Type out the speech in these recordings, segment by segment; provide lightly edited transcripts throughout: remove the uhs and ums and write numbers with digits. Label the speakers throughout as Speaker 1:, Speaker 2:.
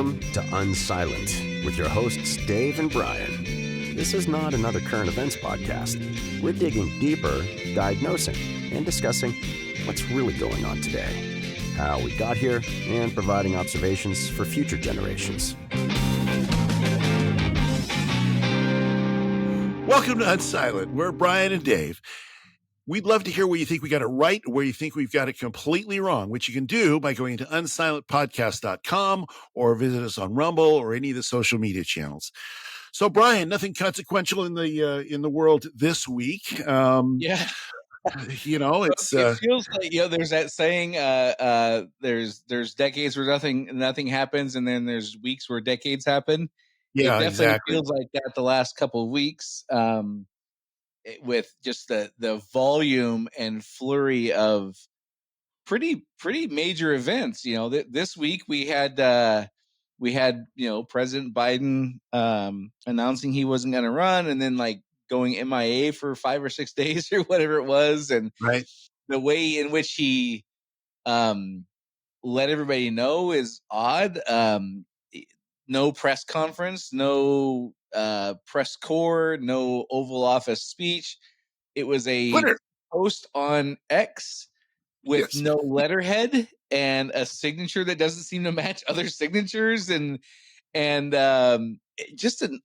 Speaker 1: Welcome to Unsilent with your hosts Dave and Brian. This is not another current events podcast. We're digging deeper, diagnosing, and discussing what's really going on today, how we got here, and providing observations for future generations.
Speaker 2: Welcome to Unsilent. We're Brian and Dave. We'd love to hear where you think we got it right or where you think we've got it completely wrong, which you can do by going to unsilentpodcast.com or visit us on Rumble or any of the social media channels. So, Brian, nothing consequential in the world this week.
Speaker 3: Yeah.
Speaker 2: It's
Speaker 3: it feels like, there's that saying, there's decades where nothing happens, and then there's weeks where decades happen.
Speaker 2: Yeah,
Speaker 3: It definitely
Speaker 2: exactly.
Speaker 3: feels like that the last couple of weeks, with just the volume and flurry of pretty major events. This week we had President Biden announcing he wasn't going to run, and then going MIA for 5 or 6 days or whatever it was, and
Speaker 2: Right.
Speaker 3: the way in which he let everybody know is odd. No press conference, no press corps, no Oval Office speech. It was a
Speaker 2: Twitter.
Speaker 3: post on X with
Speaker 2: Yes.
Speaker 3: no letterhead and a signature that doesn't seem to match other signatures, and just an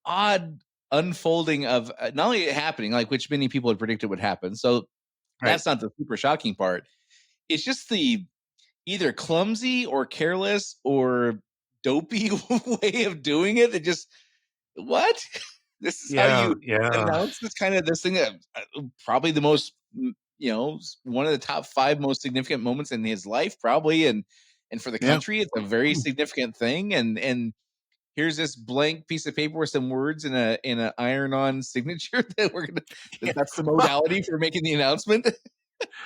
Speaker 3: odd unfolding of not only it happening, which many people had predicted would happen. So that's not the super shocking part. It's just the either clumsy or careless or dopey way of doing it. That just what this is how you announce this thing that probably the most one of the top 5 most significant moments in his life, probably, and for the country, it's a very significant thing. And here's this blank piece of paper with some words in an iron-on signature that that's the modality for making the announcement.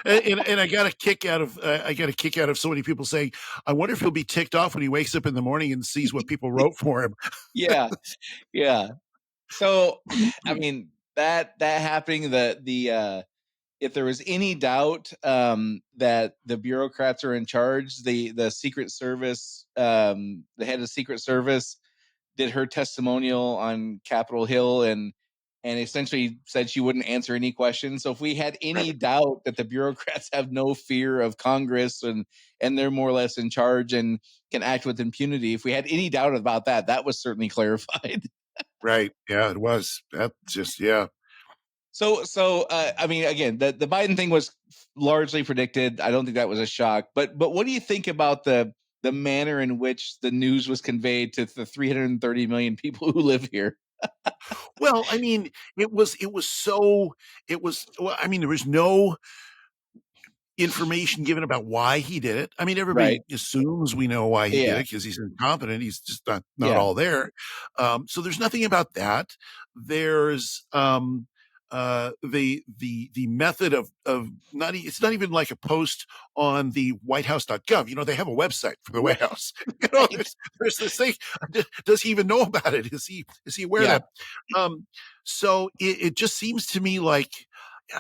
Speaker 2: And I got a kick out of so many people saying, I wonder if he'll be ticked off when he wakes up in the morning and sees what people wrote for him.
Speaker 3: Yeah. So, I mean, that happening, the if there was any doubt that the bureaucrats are in charge, the Secret Service, the head of Secret Service, did her testimonial on Capitol Hill and essentially said she wouldn't answer any questions. So if we had any doubt that the bureaucrats have no fear of Congress and they're more or less in charge and can act with impunity, if we had any doubt about that, that was certainly clarified.
Speaker 2: Right. Yeah, it was. That just, yeah.
Speaker 3: So I mean, again, the Biden thing was largely predicted. I don't think that was a shock. But what do you think about the manner in which the news was conveyed to the 330 million people who live here?
Speaker 2: Well, I mean, there was no information given about why he did it. I mean, everybody assumes we know why he did it because he's incompetent. He's just not all there. So there's nothing about that. There's the method of not, it's not even like a post on the whitehouse.gov. They have a website for the White House. There's this thing. Does he even know about it? Is he aware of that? So it just seems to me like,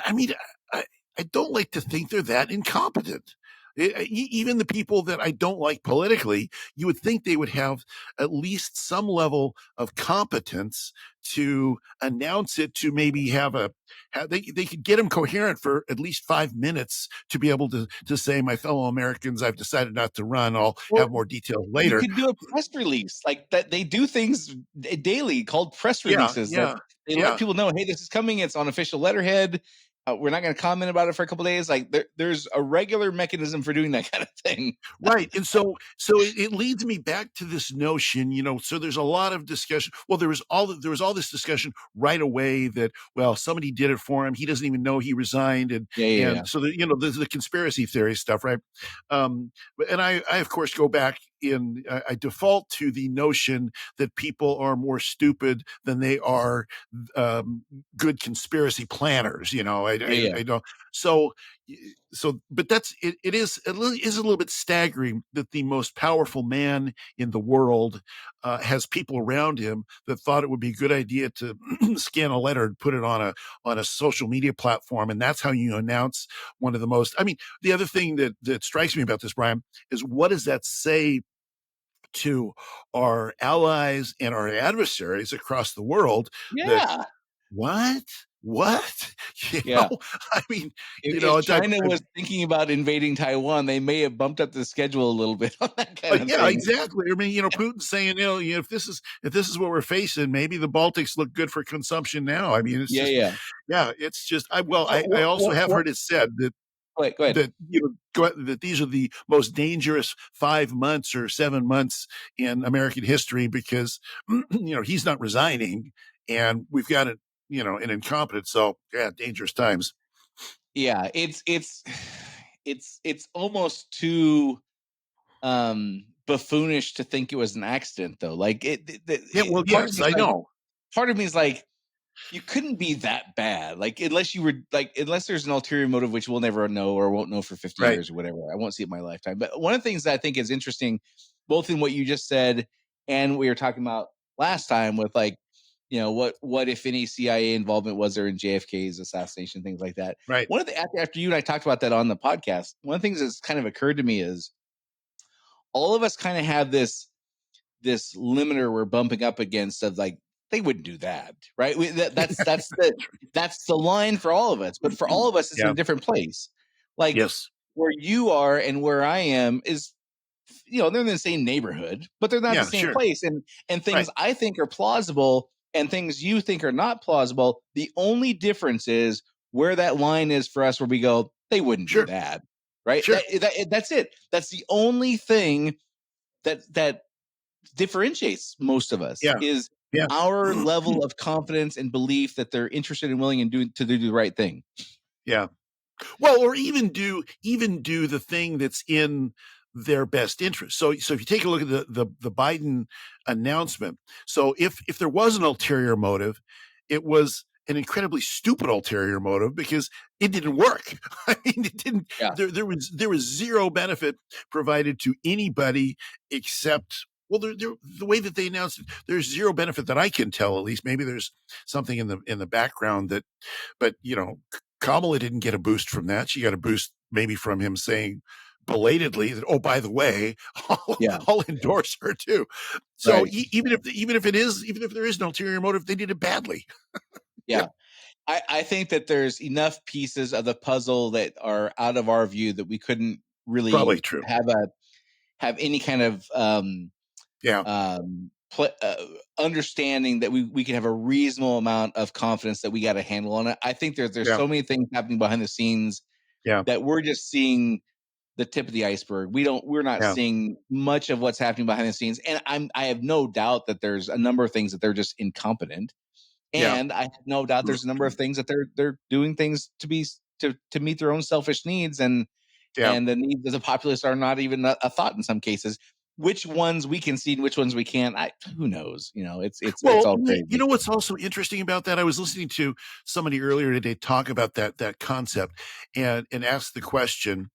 Speaker 2: I mean, I don't like to think they're that incompetent. Even the people that I don't like politically, you would think they would have at least some level of competence to announce it, to maybe they could get them coherent for at least 5 minutes to be able to say, my fellow Americans, I've decided not to run. I'll have more details later.
Speaker 3: You could do a press release like that. They do things daily called press releases. That they let people know, hey, this is coming. It's on official letterhead. We're not going to comment about it for a couple of days. There's a regular mechanism for doing that kind of thing.
Speaker 2: Right. And so it leads me back to this notion, so there's a lot of discussion. Well, there was all this discussion right away that, well, somebody did it for him. He doesn't even know he resigned. And so there's the conspiracy theory stuff. Right. And I of course go back I default to the notion that people are more stupid than they are good conspiracy planners. I don't. So, but it is a little bit staggering that the most powerful man in the world has people around him that thought it would be a good idea to scan a letter and put it on a social media platform, and that's how you announce one of the most. I mean, the other thing that strikes me about this, Brian, is what does that say to our allies and our adversaries across the world that
Speaker 3: Yeah.
Speaker 2: what? You
Speaker 3: Yeah.
Speaker 2: know, I mean,
Speaker 3: If China was thinking about invading Taiwan, they may have bumped up the schedule a little bit on that kind of
Speaker 2: yeah,
Speaker 3: thing.
Speaker 2: exactly. I mean, Putin's saying, if this is what we're facing, maybe the Baltics look good for consumption now. I mean, it's just,
Speaker 3: Yeah.
Speaker 2: it's just, I also have heard it said that
Speaker 3: Go ahead.
Speaker 2: that these are the most dangerous 5 months or 7 months in American history because he's not resigning and we've got an incompetent. So yeah, dangerous times.
Speaker 3: Yeah, it's almost too buffoonish to think it was an accident though. Like
Speaker 2: Yeah, well, yes, I know.
Speaker 3: Part of me is like, you couldn't be that bad. Like, unless there's an ulterior motive, which we'll never know or won't know for 50
Speaker 2: Right.
Speaker 3: years or whatever. I won't see it in my lifetime. But one of the things that I think is interesting, both in what you just said and we were talking about last time with what if any CIA involvement was there in JFK's assassination, things like that.
Speaker 2: Right.
Speaker 3: One of the after you and I talked about that on the podcast, one of the things that's kind of occurred to me is all of us kind of have this limiter we're bumping up against of like, they wouldn't do that, right? That's the line for all of us, but for all of us, it's in
Speaker 2: Yeah.
Speaker 3: a different place. Like,
Speaker 2: Yes.
Speaker 3: where you are and where I am is, they're in the same neighborhood, but they're not the same place. And things I think are plausible and things you think are not plausible. The only difference is where that line is for us, where we go, they wouldn't do that, right?
Speaker 2: Sure.
Speaker 3: That's it. That's the only thing that differentiates most of us is our level of confidence and belief that they're interested and willing and do the right thing.
Speaker 2: Yeah. Well, or even do the thing that's in their best interest. So if you take a look at the Biden announcement, so if there was an ulterior motive, it was an incredibly stupid ulterior motive because it didn't work. I mean, it didn't.
Speaker 3: Yeah.
Speaker 2: There was zero benefit provided to anybody except. Well, the way that they announced it, there's zero benefit that I can tell. At least, maybe there's something in the background that, but Kamala didn't get a boost from that. She got a boost maybe from him saying belatedly that, oh, by the way, I'll endorse her too. So even if there is an ulterior motive, they did it badly.
Speaker 3: Yeah. I think that there's enough pieces of the puzzle that are out of our view that we couldn't really
Speaker 2: Probably true.
Speaker 3: have any kind of understanding that we can have a reasonable amount of confidence that we got a handle on it. I think there's so many things happening behind the scenes that we're just seeing the tip of the iceberg. We're not seeing much of what's happening behind the scenes. And I have no doubt that there's a number of things that they're just incompetent. And I have no doubt there's a number of things that they're doing things to meet their own selfish needs, and the needs of the populace are not even a thought in some cases. Which ones we can see and which ones we can't, who knows? It's all crazy.
Speaker 2: You know what's also interesting about that? I was listening to somebody earlier today talk about that concept and ask the question.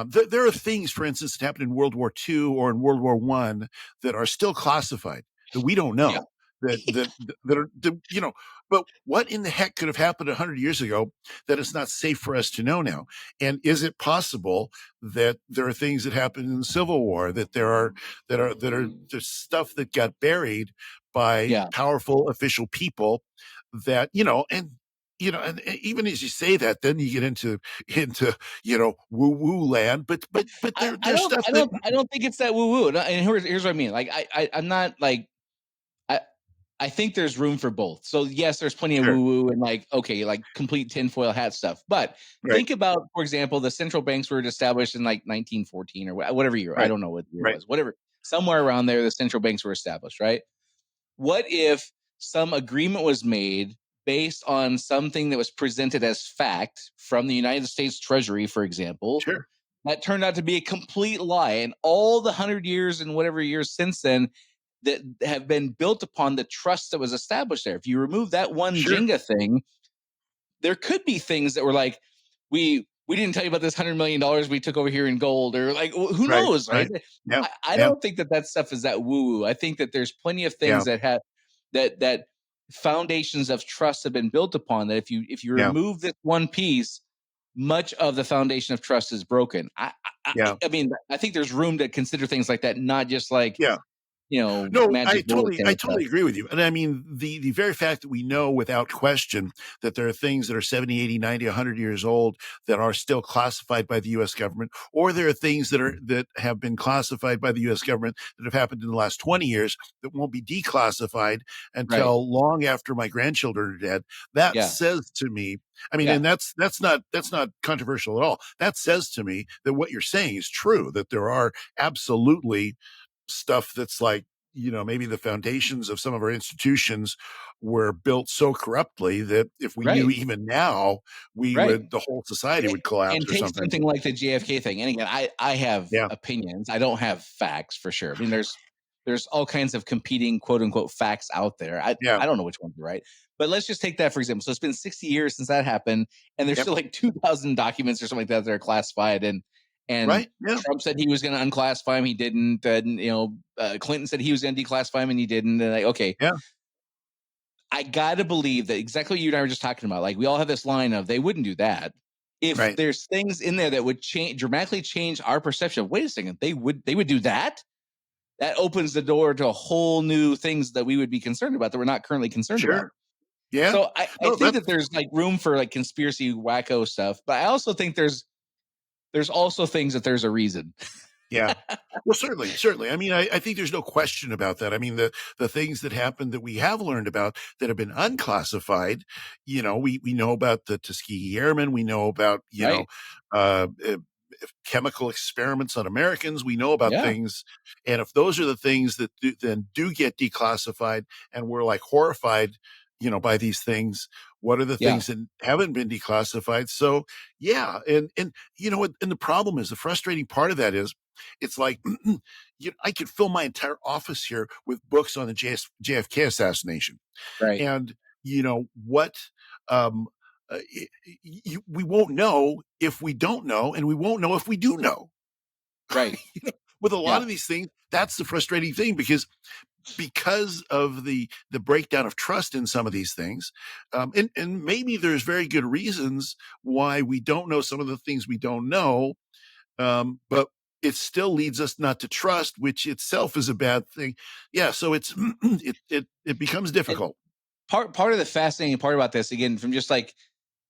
Speaker 2: There are things, for instance, that happened in World War II or in World War I that are still classified that we don't know. That are, but what in the heck could have happened 100 years ago that it's not safe for us to know now? And is it possible that there are things that happened in the Civil War, that there's stuff that got buried by powerful official people that, and even as you say that, then you get into woo woo land. But there's stuff.
Speaker 3: I don't think it's that woo woo. And here's what I mean. Like I'm not like. I think there's room for both. So yes, there's plenty of woo-woo and like complete tinfoil hat stuff. But think about, for example, the central banks were established in like 1914 or whatever year. I don't know what year it was. Whatever, somewhere around there, the central banks were established, right? What if some agreement was made based on something that was presented as fact from the United States Treasury, for example, that turned out to be a complete lie, and all the 100 years and whatever years since then that have been built upon the trust that was established there. If you remove that one Jenga thing, there could be things that were like, we didn't tell you about this $100 million we took over here in gold, or like, who knows, right? I don't think that stuff is that woo-woo. I think that there's plenty of things that have that foundations of trust have been built upon, that if you remove this one piece, much of the foundation of trust is broken. I mean, I think there's room to consider things like that, not just like
Speaker 2: No,
Speaker 3: magic bullet kind
Speaker 2: I
Speaker 3: of stuff.
Speaker 2: totally agree with you. And I mean, the very fact that we know without question that there are things that are 70, 80, 90, 100 years old that are still classified by the US government, or there are things that have been classified by the US government that have happened in the last 20 years that won't be declassified
Speaker 3: Right.
Speaker 2: until long after my grandchildren are dead. That
Speaker 3: Yeah.
Speaker 2: says to me, I mean,
Speaker 3: Yeah.
Speaker 2: and that's not controversial at all. That says to me that what you're saying is true, that there are absolutely stuff that's like, maybe the foundations of some of our institutions were built so corruptly that if we knew
Speaker 3: Right.
Speaker 2: even now,
Speaker 3: Right.
Speaker 2: the whole society would collapse
Speaker 3: And
Speaker 2: or
Speaker 3: take
Speaker 2: something.
Speaker 3: something like the JFK thing. And again, I have
Speaker 2: Yeah.
Speaker 3: opinions. I don't have facts for sure. I mean, there's all kinds of competing quote unquote facts out there.
Speaker 2: Yeah.
Speaker 3: I don't know which one's right. But let's just take that for example. So it's been 60 years since that happened, and there's
Speaker 2: Yep.
Speaker 3: still like 2,000 documents or something like that are classified. And
Speaker 2: Right. Yeah.
Speaker 3: Trump said he was going to unclassify them, he didn't. And Clinton said he was going to declassify them, and he didn't. And like, okay,
Speaker 2: Yeah.
Speaker 3: I gotta believe that exactly what you and I were just talking about. Like we all have this line of they wouldn't do that. If
Speaker 2: Right.
Speaker 3: there's things in there that would dramatically change our perception of, wait a second, they would do that. That opens the door to a whole new things that we would be concerned about that we're not currently concerned about.
Speaker 2: Sure. Yeah.
Speaker 3: So I
Speaker 2: No,
Speaker 3: think
Speaker 2: that's
Speaker 3: that there's like room for like conspiracy wacko stuff, but I also think there's also things that there's a reason.
Speaker 2: Yeah. Well, certainly. I mean, I think there's no question about that. I mean, the things that happened that we have learned about that have been unclassified, we know about the Tuskegee Airmen. We know about,
Speaker 3: Right.
Speaker 2: chemical experiments on Americans. We know about
Speaker 3: Yeah.
Speaker 2: things. And if those are the things that then do get declassified and we're like horrified, by these things, what are the
Speaker 3: Yeah.
Speaker 2: things that haven't been declassified? So yeah. And you know what? And the problem is, the frustrating part of that is, it's like, I could fill my entire office here with books on the JFK assassination.
Speaker 3: Right.
Speaker 2: And what, um, we won't know if we don't know, and we won't know if we do know.
Speaker 3: Right.
Speaker 2: With a lot
Speaker 3: Yeah.
Speaker 2: of these things, that's the frustrating thing, because of the breakdown of trust in some of these things, and maybe there's very good reasons why we don't know some of the things we don't know, but it still leads us not to trust, which itself is a bad thing. Yeah, so it's it becomes
Speaker 3: And
Speaker 2: difficult.
Speaker 3: part of the fascinating part about this, again, from just like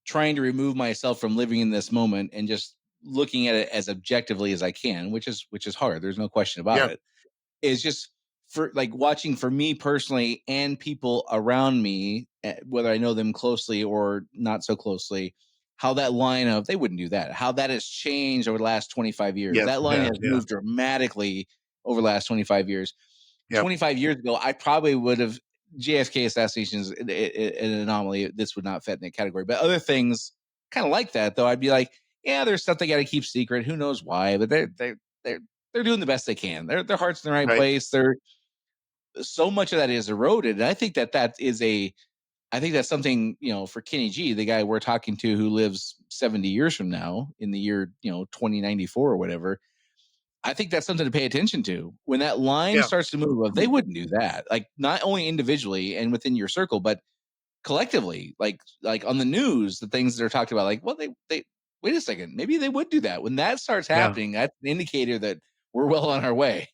Speaker 3: trying to remove myself from living in this moment and just looking at it as objectively as I can, which is hard. There's no question about
Speaker 2: Yeah.
Speaker 3: it. Is just for like watching for me personally and people around me, whether I know them closely or not so closely, how that line of they wouldn't do that, how that has changed over the last 25 years.
Speaker 2: Yes,
Speaker 3: That
Speaker 2: it
Speaker 3: line
Speaker 2: has.
Speaker 3: has
Speaker 2: Yeah.
Speaker 3: moved dramatically over the last 25 years.
Speaker 2: Yep.
Speaker 3: 25 years ago, I probably would have JFK assassinations an anomaly. This would not fit in that category. But other things kind of like that, though, I'd be like, yeah, there's stuff they got to keep secret. Who knows why? But they're doing the best they can. Their heart's in the right
Speaker 2: Right.
Speaker 3: place. They're so much of that is eroded. And I think I think that's something, for Kenny G, the guy we're talking to who lives 70 years from now in the year, 2094 or whatever. I think that's something to pay attention to when that line
Speaker 2: Yeah.
Speaker 3: starts to move. Well, they wouldn't do that, like not only individually and within your circle, but collectively, like on the news, the things that are talked about, like, well, they wait a second, maybe they would do that. When that starts
Speaker 2: Yeah.
Speaker 3: happening, that's an indicator that we're well on our way.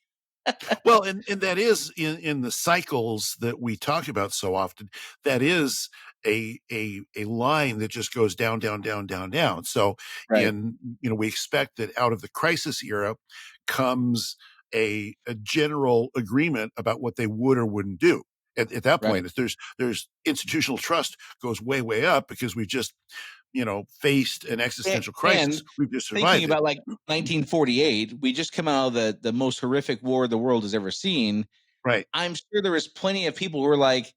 Speaker 2: Well, and that is in the cycles that we talk about so often. That is a line that just goes down, down, down, down, down. So
Speaker 3: Right,
Speaker 2: we expect that out of the crisis era comes a general agreement about what they would or wouldn't do. At that point,
Speaker 3: right.
Speaker 2: if there's institutional trust goes way, way up because we've just faced an existential crisis.
Speaker 3: And
Speaker 2: We've just
Speaker 3: thinking
Speaker 2: survived it.
Speaker 3: about like 1948, we just come out of the most horrific war the world has ever seen.
Speaker 2: Right.
Speaker 3: I'm sure there was plenty of people who were like,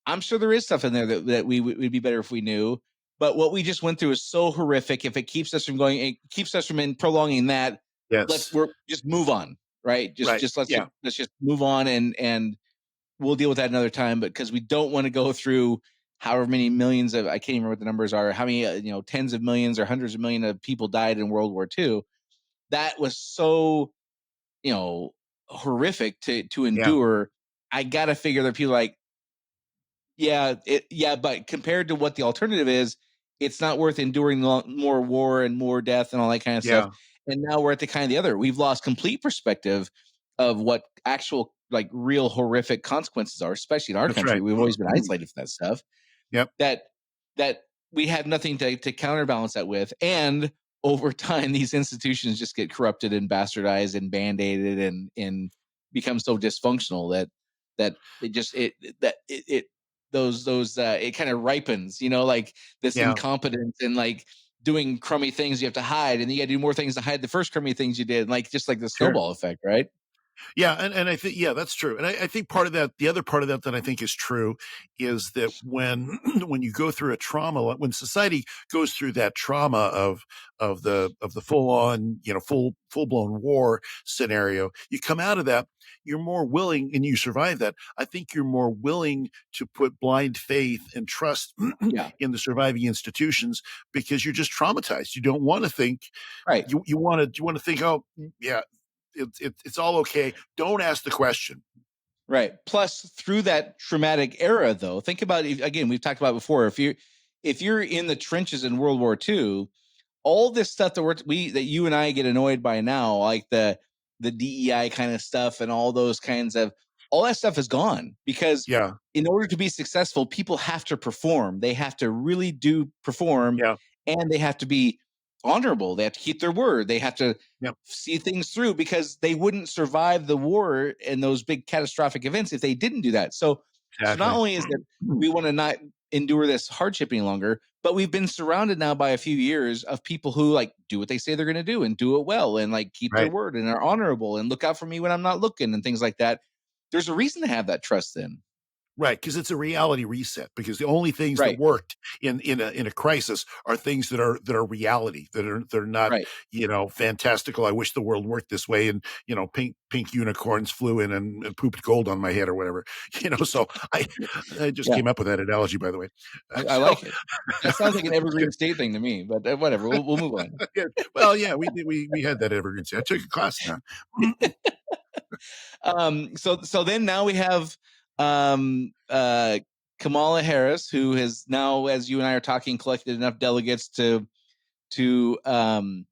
Speaker 3: I'm sure there is stuff in there that we would be better if we knew. But what we just went through is so horrific. If it keeps us from going, it keeps us from prolonging that.
Speaker 2: Yes.
Speaker 3: We're just move on, right?
Speaker 2: Right. Yeah.
Speaker 3: Let's just move on, and we'll deal with that another time. But because we don't want to go through however many millions of, I can't even remember what the numbers are, how many tens of millions or hundreds of millions of people died in World War II. That was so horrific to
Speaker 2: Yeah.
Speaker 3: endure. I gotta figure that people like, but compared to what the alternative is, it's not worth enduring more war and more death and all that kind of stuff.
Speaker 2: Yeah.
Speaker 3: And now we're at the kind of the other. We've lost complete perspective of what actual like real horrific consequences are, especially in our country.
Speaker 2: Right.
Speaker 3: We've always been isolated from that stuff.
Speaker 2: Yep.
Speaker 3: That we have nothing to counterbalance that with. And over time, these institutions just get corrupted and bastardized and band-aided and become so dysfunctional that it kind of ripens, like this incompetence and like doing crummy things you have to hide, and you got to do more things to hide the first crummy things you did, like just like the snowball effect, right?
Speaker 2: Yeah, and I think that's true. And I think part of that, the other part of that I think is true, is that when when you go through a trauma, when society goes through that trauma of the full on, full blown war scenario, you come out of that, you're more willing, and you survive that. I think you're more willing to put blind faith and trust in the surviving institutions because you're just traumatized. You don't want to think,
Speaker 3: right?
Speaker 2: You want to think, oh yeah, it's all okay. Don't ask the question.
Speaker 3: Right. Plus, through that traumatic era, though, think about it, again. We've talked about before. If you're in the trenches in World War II, all this stuff that that you and I get annoyed by now, like the DEI kind of stuff and all those kinds of all that stuff is gone because in order to be successful, people have to perform. They have to really do perform, and they have to be honorable. They have to keep their word. They have to see things through because they wouldn't survive the war and those big catastrophic events if they didn't do that. So not only is that we want to not endure this hardship any longer, but we've been surrounded now by a few years of people who like do what they say they're going to do and do it well and like keep their word and are honorable and look out for me when I'm not looking and things like that. There's a reason to have that trust then.
Speaker 2: Right, because it's a reality reset. Because the only things that worked in a crisis are things that are reality, that are not fantastical. I wish the world worked this way, and pink unicorns flew in and pooped gold on my head or whatever. So I just came up with that analogy, by the way.
Speaker 3: I like it. That sounds like an Evergreen State thing to me, but whatever. We'll move on.
Speaker 2: Well, yeah, we had that Evergreen State. I took a class now.
Speaker 3: So then now we have Kamala Harris, who has now, as you and I are talking, collected enough delegates to become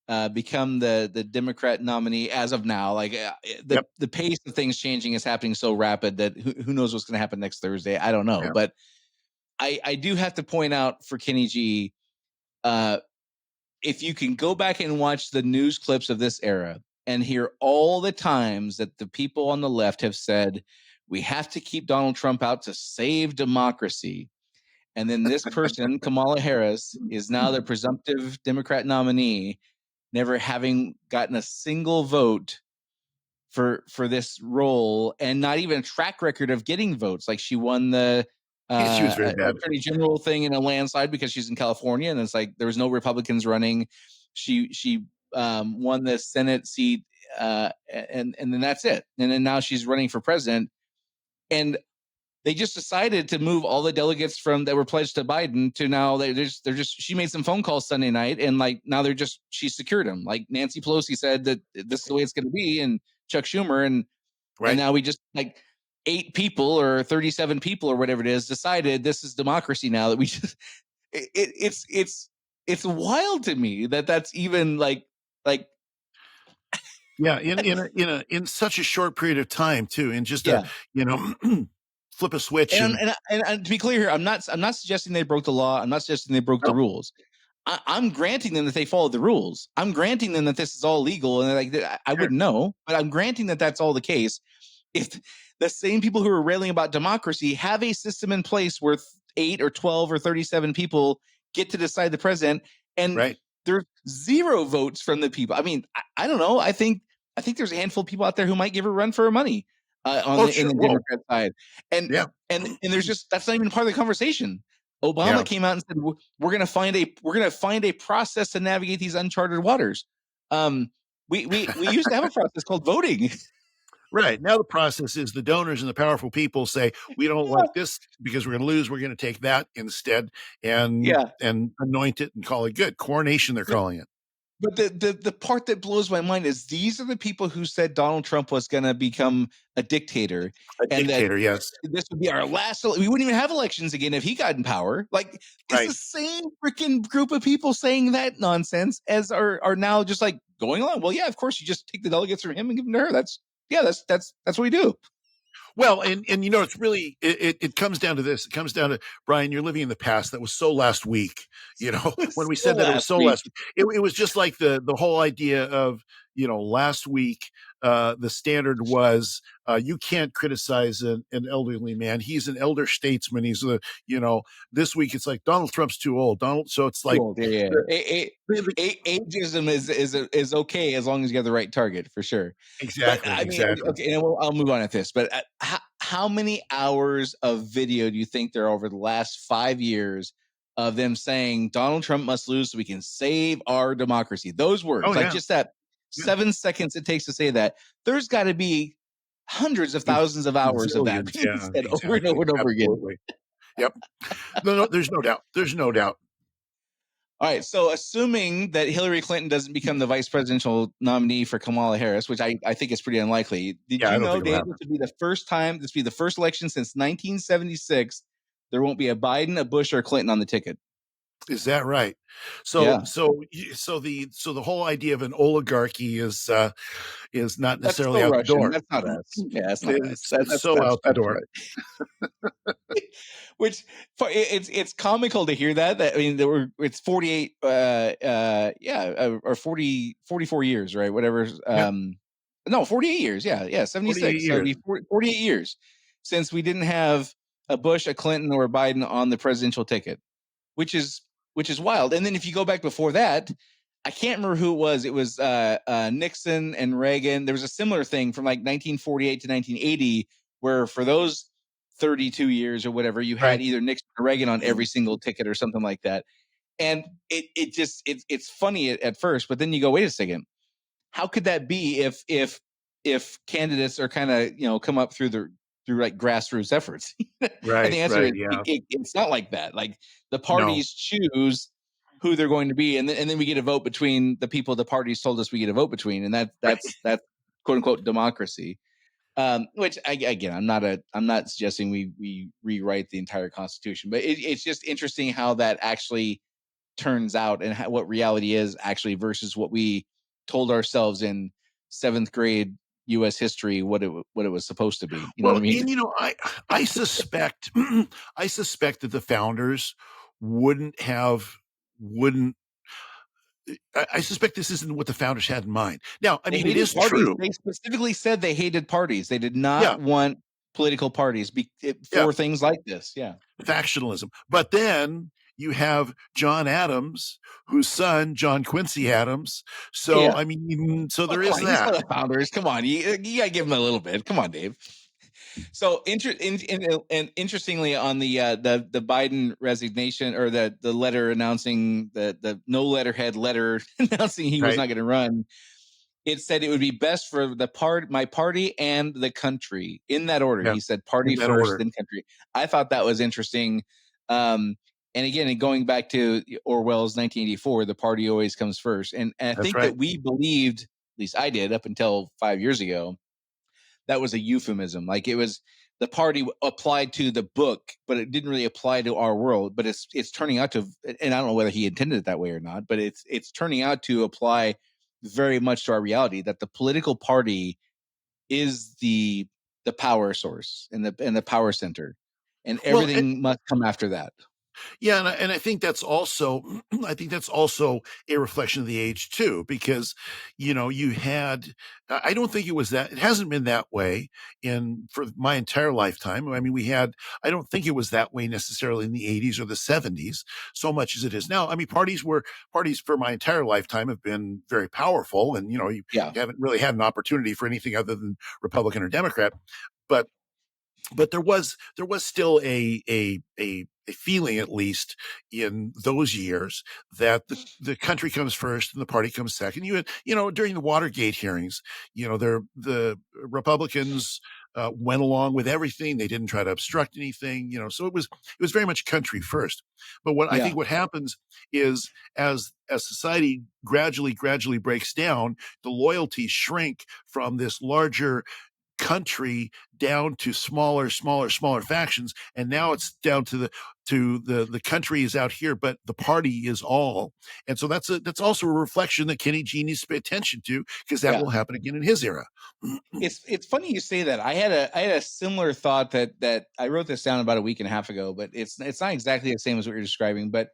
Speaker 3: the Democrat nominee as of now. Like the pace of things changing is happening so rapid that who knows what's going to happen next Thursday? I don't know, but I do have to point out for Kenny G, if you can go back and watch the news clips of this era and hear all the times that the people on the left have said, we have to keep Donald Trump out to save democracy. And then this person, Kamala Harris, is now the presumptive Democrat nominee, never having gotten a single vote for this role and not even a track record of getting votes. Like she won the
Speaker 2: she was very bad.
Speaker 3: Attorney General thing in a landslide because she's in California, and it's like there was no Republicans running. She won the Senate seat, and then that's it. And then now she's running for president, and they just decided to move all the delegates from that were pledged to Biden to now they're just she made some phone calls Sunday night, and like now she secured them. Like Nancy Pelosi said that this is the way it's going to be, and Chuck Schumer, and now we just like 8 people or 37 people or whatever it is decided this is democracy now, that we just it's wild to me that that's even like
Speaker 2: in such a short period of time too, in just flip a switch.
Speaker 3: And to be clear here, I'm not suggesting they broke the law. I'm not suggesting they broke the rules. I'm granting them that they followed the rules. I'm granting them that this is all legal, and like I wouldn't know, but I'm granting that that's all the case. If the same people who are railing about democracy have a system in place where 8 or 12 or 37 people get to decide the president, and there's 0 votes from the people. I mean, I don't know. I think there's a handful of people out there who might give her a run for her money in the Democrat side, and there's just that's not even part of the conversation. Obama came out and said we're going to find a process to navigate these uncharted waters. We used to have a process called voting.
Speaker 2: Right. Now the process is the donors and the powerful people say, we don't like this because we're going to lose. We're going to take that instead and anoint it and call it good. Coronation, they're calling it.
Speaker 3: But the part that blows my mind is these are the people who said Donald Trump was going to become a dictator.
Speaker 2: Yes.
Speaker 3: This would be our last. We wouldn't even have elections again if he got in power. Like it's the same freaking group of people saying that nonsense as are now just like going along. Well, yeah, of course you just take the delegates from him and give them to her. Yeah, that's what we do.
Speaker 2: Well, and it's really it comes down to this. It comes down to, Brian, you're living in the past. That was so last week. When we
Speaker 3: So
Speaker 2: said that, it was
Speaker 3: last
Speaker 2: so
Speaker 3: week.
Speaker 2: last week. It was just like the whole idea of, last week, the standard was, you can't criticize an elderly man. He's an elder statesman. This week it's like Donald Trump's too old. So it's
Speaker 3: Too
Speaker 2: like,
Speaker 3: old. Yeah. Ageism is okay as long as you have the right target, for sure. But
Speaker 2: exactly,
Speaker 3: I mean,
Speaker 2: exactly.
Speaker 3: okay, and I'll move on at this. But how many hours of video do you think there are over the last 5 years of them saying Donald Trump must lose so we can save our democracy? Those
Speaker 2: Oh
Speaker 3: words, like
Speaker 2: yeah,
Speaker 3: just that
Speaker 2: yeah.
Speaker 3: 7 seconds it takes to say that. There's got to be hundreds of thousands of hours of that
Speaker 2: Gazillions.
Speaker 3: being
Speaker 2: Yeah,
Speaker 3: said over and
Speaker 2: exactly.
Speaker 3: over and over again.
Speaker 2: Absolutely. Yep. No, there's no doubt. There's no doubt.
Speaker 3: All right. So, assuming that Hillary Clinton doesn't become the vice presidential nominee for Kamala Harris, which I think is pretty unlikely, did
Speaker 2: Yeah, I
Speaker 3: you
Speaker 2: don't
Speaker 3: know,
Speaker 2: think it'll
Speaker 3: Dave,
Speaker 2: happen.
Speaker 3: this will be the first election since 1976? There won't be a Biden, a Bush, or a Clinton on the ticket.
Speaker 2: Is that right? So
Speaker 3: Yeah.
Speaker 2: the whole idea of an oligarchy is not
Speaker 3: That's
Speaker 2: necessarily
Speaker 3: so
Speaker 2: out the
Speaker 3: Russian.
Speaker 2: door.
Speaker 3: That's not us. Yeah, that's not us.
Speaker 2: It's so out the
Speaker 3: That's
Speaker 2: door.
Speaker 3: right. Which it's comical to hear that. I mean, it's 48, or 44 years, right? Whatever.
Speaker 2: Yeah,
Speaker 3: No, 48 years. Yeah,
Speaker 2: 48
Speaker 3: 76. So it'd
Speaker 2: years.
Speaker 3: be 48 years since we didn't have a Bush, a Clinton, or a Biden on the presidential ticket, which is wild. And then if you go back before that, I can't remember who it was. It was Nixon and Reagan. There was a similar thing from like 1948 to 1980, where for those 32 years or whatever, you had
Speaker 2: Right.
Speaker 3: either Nixon or Reagan on every single ticket or something like that. And it's funny at first, but then you go, wait a second, how could that be if candidates are kind of come up through like grassroots efforts? And the
Speaker 2: Right,
Speaker 3: answer
Speaker 2: right,
Speaker 3: is
Speaker 2: yeah.
Speaker 3: it's not like that. Like the
Speaker 2: No.
Speaker 3: parties choose who they're going to be, and then we get a vote between the people the parties told us we get a vote between, and
Speaker 2: Right.
Speaker 3: that's quote unquote democracy. Which again, I'm not suggesting we rewrite the entire Constitution, but it's just interesting how that actually turns out and what reality is actually versus what we told ourselves in 7th grade U.S. history what it was supposed to be. You know what I
Speaker 2: Well,
Speaker 3: mean?
Speaker 2: and I suspect I suspect that the founders wouldn't I suspect this isn't what the founders had in mind. Now, I
Speaker 3: They
Speaker 2: mean, it
Speaker 3: hated
Speaker 2: is
Speaker 3: parties.
Speaker 2: true.
Speaker 3: They specifically said they hated parties. They did
Speaker 2: Yeah,
Speaker 3: not want political parties
Speaker 2: yeah,
Speaker 3: for things like this. Yeah.
Speaker 2: factionalism. But then you have John Adams, whose son, John Quincy Adams. So,
Speaker 3: Yeah.
Speaker 2: I mean, so
Speaker 3: Oh,
Speaker 2: there
Speaker 3: come
Speaker 2: is
Speaker 3: on. He's
Speaker 2: that.
Speaker 3: one of the founders. Come on. You got to give him a little bit. Come on, Dave. So, and interestingly, on the Biden resignation or the letter announcing the no letterhead letter announcing he was
Speaker 2: Right.
Speaker 3: not going to run, it said it would be best for my party and the country in that order.
Speaker 2: Yeah.
Speaker 3: He said
Speaker 2: In
Speaker 3: party
Speaker 2: that
Speaker 3: first,
Speaker 2: order.
Speaker 3: then country. I thought that was interesting. And again, going back to Orwell's 1984, the party always comes first. And I
Speaker 2: That's
Speaker 3: think
Speaker 2: right.
Speaker 3: that we believed, at least I did up until 5 years ago, that was a euphemism. Like it was the party applied to the book, but it didn't really apply to our world. But it's turning out to, and I don't know whether he intended it that way or not, but it's turning out to apply very much to our reality that the political party is the power source and the power center, and
Speaker 2: Well,
Speaker 3: everything must come after that.
Speaker 2: yeah, and I think that's also I think that's also a reflection of the age too, because you had I don't think it hasn't been that way in for my entire lifetime. I mean, I don't think it was that way necessarily in the 80s or the 70s so much as it is now. I mean, parties for my entire lifetime have been very powerful, and you
Speaker 3: Yeah,
Speaker 2: haven't really had an opportunity for anything other than Republican or Democrat, but there was still a feeling, at least in those years, that the country comes first and the party comes second. You had, during the Watergate hearings, the Republicans went along with everything. They didn't try to obstruct anything, so it was very much country first. But I
Speaker 3: yeah,
Speaker 2: think what happens is as society gradually breaks down, the loyalties shrink from this larger country down to smaller factions, and now it's down to to the country is out here, but the party is all. And so that's also a reflection that Kenny G needs to pay attention to, because that will happen again in his era.
Speaker 3: It's funny you say that. I had a similar thought that I wrote this down about a week and a half ago, but it's not exactly the same as what you're describing, but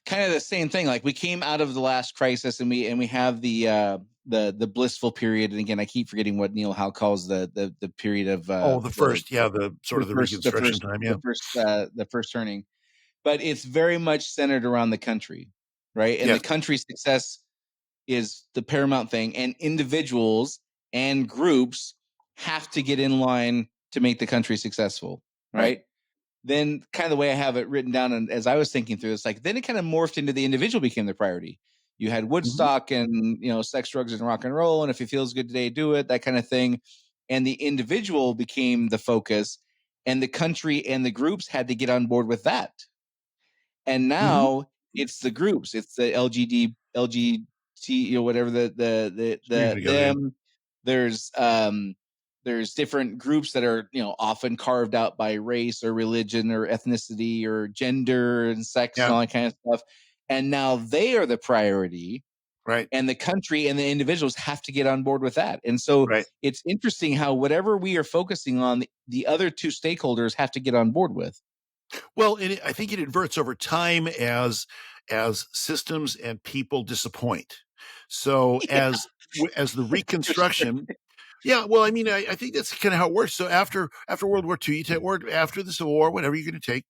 Speaker 3: kind of the same thing. Like, we came out of the last crisis, and we have the blissful period. And again, I keep forgetting what Neil Howe calls the period of
Speaker 2: the first, the sort of the Reconstruction time,
Speaker 3: the first turning. But it's very much centered around the country, right? And the country's success is the paramount thing, and individuals and groups have to get in line to make the country successful, right? Then kind of the way I have it written down, and as I was thinking through this, like, then it kind of morphed into the individual became the priority. You had Woodstock and, sex, drugs, and rock and roll, and if it feels good today, do it, that kind of thing. And the individual became the focus, and the country and the groups had to get on board with that. And now it's the groups, it's the LGBT, whatever them. There's different groups that are, often carved out by race or religion or ethnicity or gender and sex and all that kind of stuff. And now they are the priority.
Speaker 2: Right.
Speaker 3: And the country and the individuals have to get on board with that. And so it's interesting how whatever we are focusing on, the other two stakeholders have to get on board with.
Speaker 2: Well, I think it inverts over time as systems and people disappoint. So as the Reconstruction, well, I mean, I think that's kind of how it works. So after World War II, you take after the Civil War, whatever you're going to take,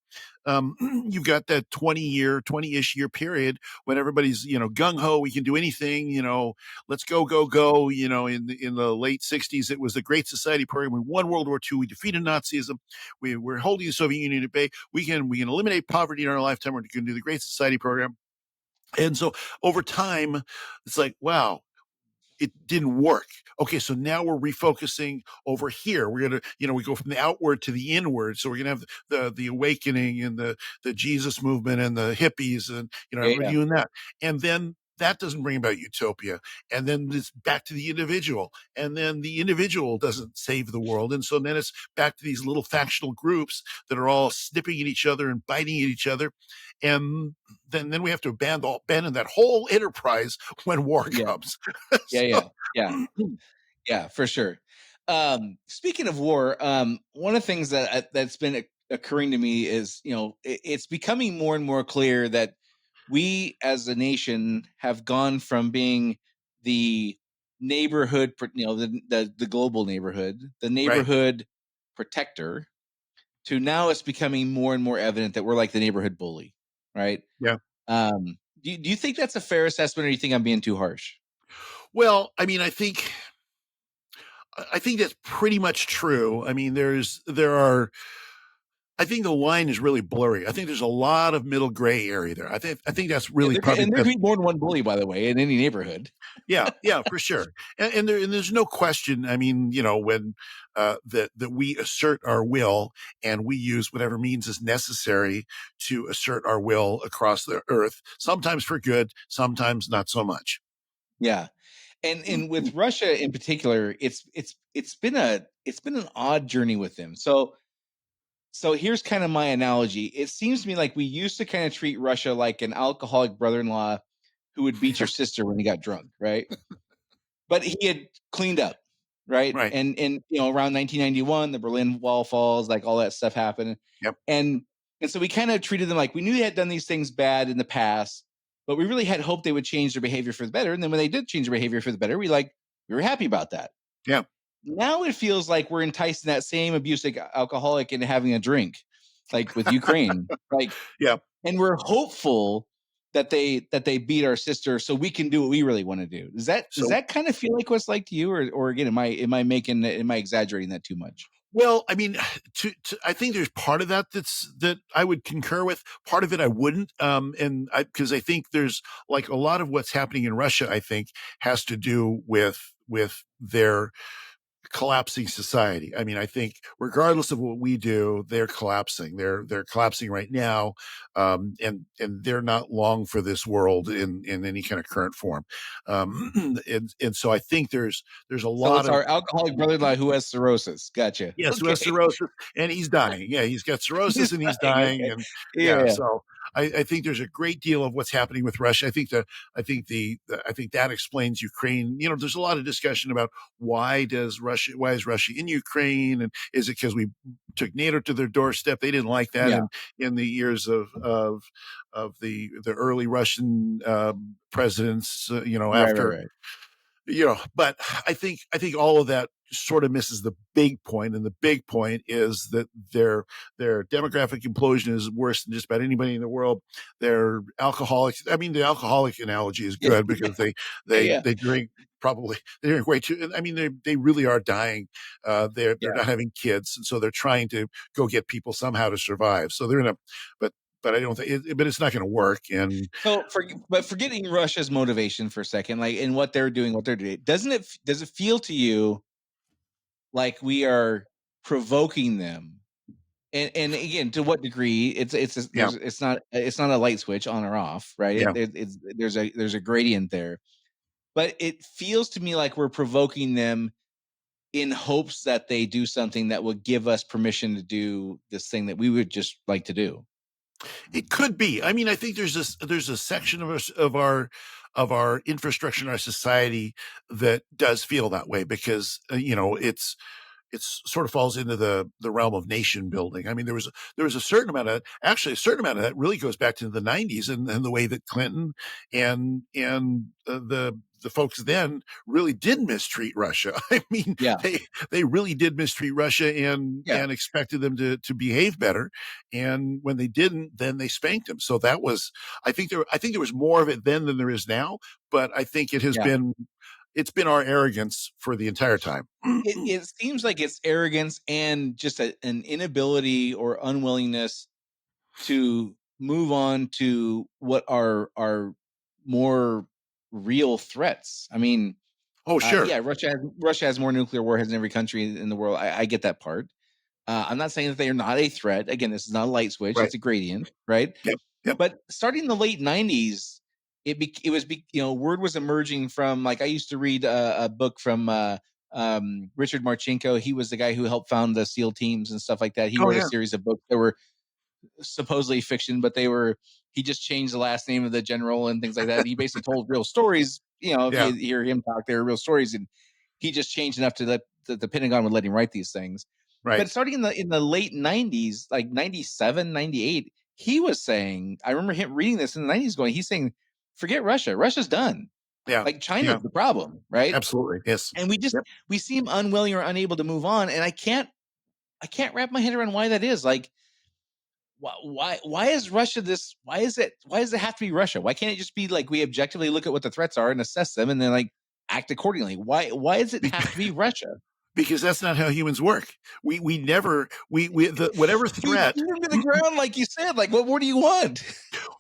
Speaker 2: you've got that 20-ish year period when everybody's, gung ho, we can do anything, let's go. In the late 60s, it was the Great Society program. We won World War II. We defeated Nazism. We're holding the Soviet Union at bay. We can eliminate poverty in our lifetime. We're going to do the Great Society program. And so over time, it's like, wow, it didn't work. Okay, so now we're refocusing over here. We're gonna, we go from the outward to the inward. So we're gonna have the awakening and the Jesus movement and the hippies and everybody doing that. And then that doesn't bring about utopia. And then it's back to the individual. And then the individual doesn't save the world. And so then it's back to these little factional groups that are all snipping at each other and biting at each other. And then we have to abandon that whole enterprise when war comes.
Speaker 3: Yeah, for sure. Speaking of war, one of the things that's been occurring to me is, it's becoming more and more clear that we as a nation have gone from being the neighborhood, the global neighborhood, the neighborhood protector, to now it's becoming more and more evident that we're like the neighborhood bully, right?
Speaker 2: Yeah.
Speaker 3: Do you think that's a fair assessment, or do you think I'm being too harsh?
Speaker 2: Well, I mean, I think that's pretty much true. I mean, I think the line is really blurry. I think there's a lot of middle gray area there. I think that's really probably.
Speaker 3: And there could be more than one bully, by the way, in any neighborhood.
Speaker 2: Yeah, for sure. And there's no question. I mean, when that we assert our will and we use whatever means is necessary to assert our will across the earth, sometimes for good, sometimes not so much.
Speaker 3: Yeah. And with Russia in particular, it's been an odd journey with them. So here's kind of my analogy. It seems to me like we used to kind of treat Russia like an alcoholic brother-in-law who would beat your sister when he got drunk, right? But he had cleaned up, right? And around 1991, the Berlin Wall falls, like all that stuff happened.
Speaker 2: Yep.
Speaker 3: And so we kind of treated them like we knew they had done these things bad in the past, but we really had hoped they would change their behavior for the better. And then when they did change their behavior for the better, we were happy about that.
Speaker 2: Yeah.
Speaker 3: Now it feels like we're enticing that same abusive alcoholic into having a drink, like with Ukraine. And we're hopeful that they beat our sister so we can do what we really want to do. Does that kind of feel like what it's like to you, or again, am I exaggerating that too much?
Speaker 2: Well, I mean, I think there's part of that that I would concur with. Part of it I wouldn't, because I think there's like a lot of what's happening in Russia. I think has to do with their collapsing society. I mean, I think regardless of what we do, they're collapsing. They're collapsing right now, and they're not long for this world in any kind of current form. And so I think there's a
Speaker 3: So
Speaker 2: lot
Speaker 3: it's
Speaker 2: of
Speaker 3: our alcoholic brother-in-law who has cirrhosis. Gotcha.
Speaker 2: yes, who has
Speaker 3: Okay.
Speaker 2: cirrhosis and he's dying. Yeah, he's got cirrhosis
Speaker 3: He's
Speaker 2: and he's
Speaker 3: dying.
Speaker 2: dying,
Speaker 3: Okay.
Speaker 2: and yeah,
Speaker 3: Yeah.
Speaker 2: so I think there's a great deal of what's happening with Russia. I think that explains Ukraine. You know, there's a lot of discussion about why is Russia in Ukraine, and is it because we took NATO to their doorstep? They didn't like that
Speaker 3: Yeah.
Speaker 2: in the years of the early Russian presidents. After
Speaker 3: Right.
Speaker 2: but I think all of that sort of misses the big point, and the big point is that their demographic implosion is worse than just about anybody in the world. They're alcoholics. I mean, the alcoholic analogy is
Speaker 3: Yeah.
Speaker 2: good because
Speaker 3: Yeah.
Speaker 2: they drink they drink way too. I mean, they really are dying. They're
Speaker 3: Yeah.
Speaker 2: not having kids, and so they're trying to go get people somehow to survive. So they're in a but I don't think but it's not going to work. And
Speaker 3: So forgetting Russia's motivation for a second, like in what they're doing, does it feel to you like we are provoking them? And again, to what degree?
Speaker 2: yeah,
Speaker 3: It's not a light switch on or off, right?
Speaker 2: yeah.
Speaker 3: There's a gradient there, but it feels to me like we're provoking them in hopes that they do something that will give us permission to do this thing that we would just like to do.
Speaker 2: It could be. I mean, I think there's a section of us of our infrastructure in our society that does feel that way because it's sort of falls into the realm of nation building. I mean, there was a certain amount of that really goes back to the 90s, and the way that Clinton and the folks then really did mistreat Russia. I mean,
Speaker 3: Yeah,
Speaker 2: they really did mistreat Russia
Speaker 3: yeah,
Speaker 2: and expected them to behave better. And when they didn't, then they spanked them. So that was, I think there was more of it then than there is now, but I think
Speaker 3: yeah.
Speaker 2: it's been our arrogance for the entire time.
Speaker 3: It seems like it's arrogance and just an inability or unwillingness to move on to what are more real threats. I mean,
Speaker 2: Oh, sure.
Speaker 3: yeah, Russia has more nuclear warheads than every country in the world. I get that part. I'm not saying that they are not a threat. Again, this is not a light switch;
Speaker 2: Right.
Speaker 3: it's a gradient, right?
Speaker 2: Yep. Yep.
Speaker 3: But starting in the late '90s, word was emerging from, like, I used to read a book from Richard Marchenko. He was the guy who helped found the SEAL teams and stuff like that. He
Speaker 2: Oh,
Speaker 3: wrote a
Speaker 2: yeah.
Speaker 3: series of books that were supposedly fiction, but he just changed the last name of the general and things like that. And he basically told real stories. If
Speaker 2: Yeah.
Speaker 3: you hear him talk, they were real stories, and he just changed enough to let the Pentagon would let him write these things.
Speaker 2: Right.
Speaker 3: But starting in the late '90s, like '97, '98, he was saying, I remember him reading this in the '90s, he's saying, "Forget Russia. Russia's done.
Speaker 2: Yeah.
Speaker 3: Like,
Speaker 2: Yeah.
Speaker 3: China's the problem, right?"
Speaker 2: Absolutely. Yes.
Speaker 3: And
Speaker 2: Yep.
Speaker 3: we seem unwilling or unable to move on, and I can't wrap my head around why that is. Like, why is Russia this? Why does it have to be Russia? Why can't it just be like we objectively look at what the threats are and assess them and then, like, act accordingly? Why does it
Speaker 2: Be-
Speaker 3: have to be Russia?
Speaker 2: because that's not how humans work. We never we the whatever
Speaker 3: You
Speaker 2: threat.
Speaker 3: beat him to the ground, like you said. Like, what more do you want?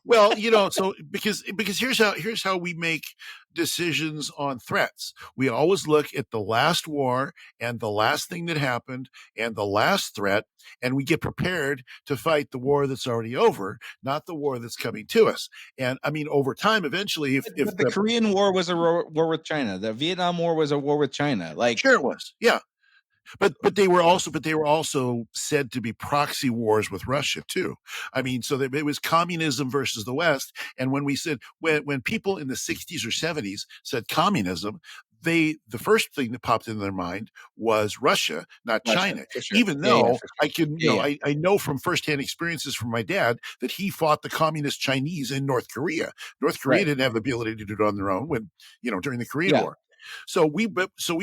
Speaker 2: Well, so because here's how we make decisions on threats. We always look at the last war and the last thing that happened and the last threat, and we get prepared to fight the war that's already over, not the war that's coming to us. And I mean, over time, eventually, if
Speaker 3: But the Korean War was a war with China. The Vietnam War was a war with China. Like,
Speaker 2: sure it was, yeah. But they were also said to be proxy wars with Russia too. I mean, so that it was communism versus the West. And when we said when people in the 60s or 70s said communism, the first thing that popped into their mind was Russia, not
Speaker 3: Russia,
Speaker 2: China.
Speaker 3: for sure.
Speaker 2: Even
Speaker 3: Yeah,
Speaker 2: though
Speaker 3: for
Speaker 2: I
Speaker 3: sure.
Speaker 2: can,
Speaker 3: Yeah, yeah.
Speaker 2: I know from firsthand experiences from my dad that he fought the communist Chinese in North Korea. North Korea
Speaker 3: Right.
Speaker 2: didn't have the ability to do it on their own when, during the Korean
Speaker 3: Yeah.
Speaker 2: War. So we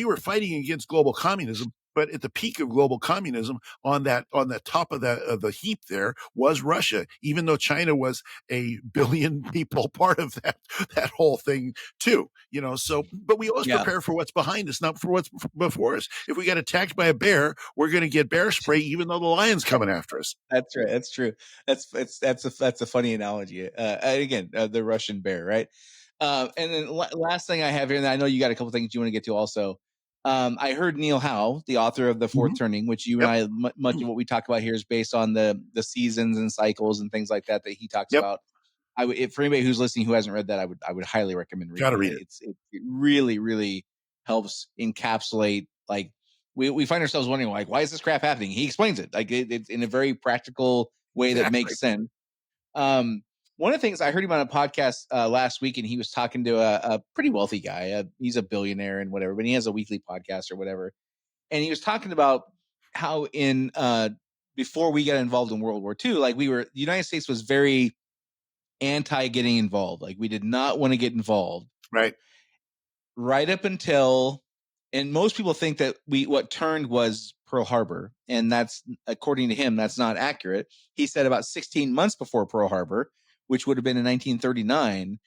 Speaker 2: were fighting against global communism, but at the peak of global communism, on the top of the heap there was Russia, even though China was a billion people part of that whole thing too. So but we always
Speaker 3: Yeah.
Speaker 2: prepare for what's behind us, not for what's before us. If we get attacked by a bear, we're going to get bear spray, even though the lion's coming after us.
Speaker 3: That's right. That's true. That's a funny analogy. And again, the Russian bear, right? And then last thing I have here, and I know you got a couple things you want to get to also. I heard Neil Howe, the author of The Fourth Turning, which you and I, much of what we talk about here is based on the seasons and cycles and things like that he talks about. For anybody who's listening who hasn't read that, I would highly recommend reading
Speaker 2: Gotta read it.
Speaker 3: It really, really helps encapsulate, like, we find ourselves wondering, like, why is this crap happening? He explains it, like, it's in a very practical way that makes sense. One of the things I heard him on a podcast last week, and he was talking to a pretty wealthy guy. He's a billionaire and whatever, but he has a weekly podcast or whatever. And he was talking about how before we got involved in World War II, like, the United States was very anti getting involved. Like, we did not want to get involved. Right up until, and most people think that what turned was Pearl Harbor. And that's, according to him, that's not accurate. He said about 16 months before Pearl Harbor, which would have been in 1939,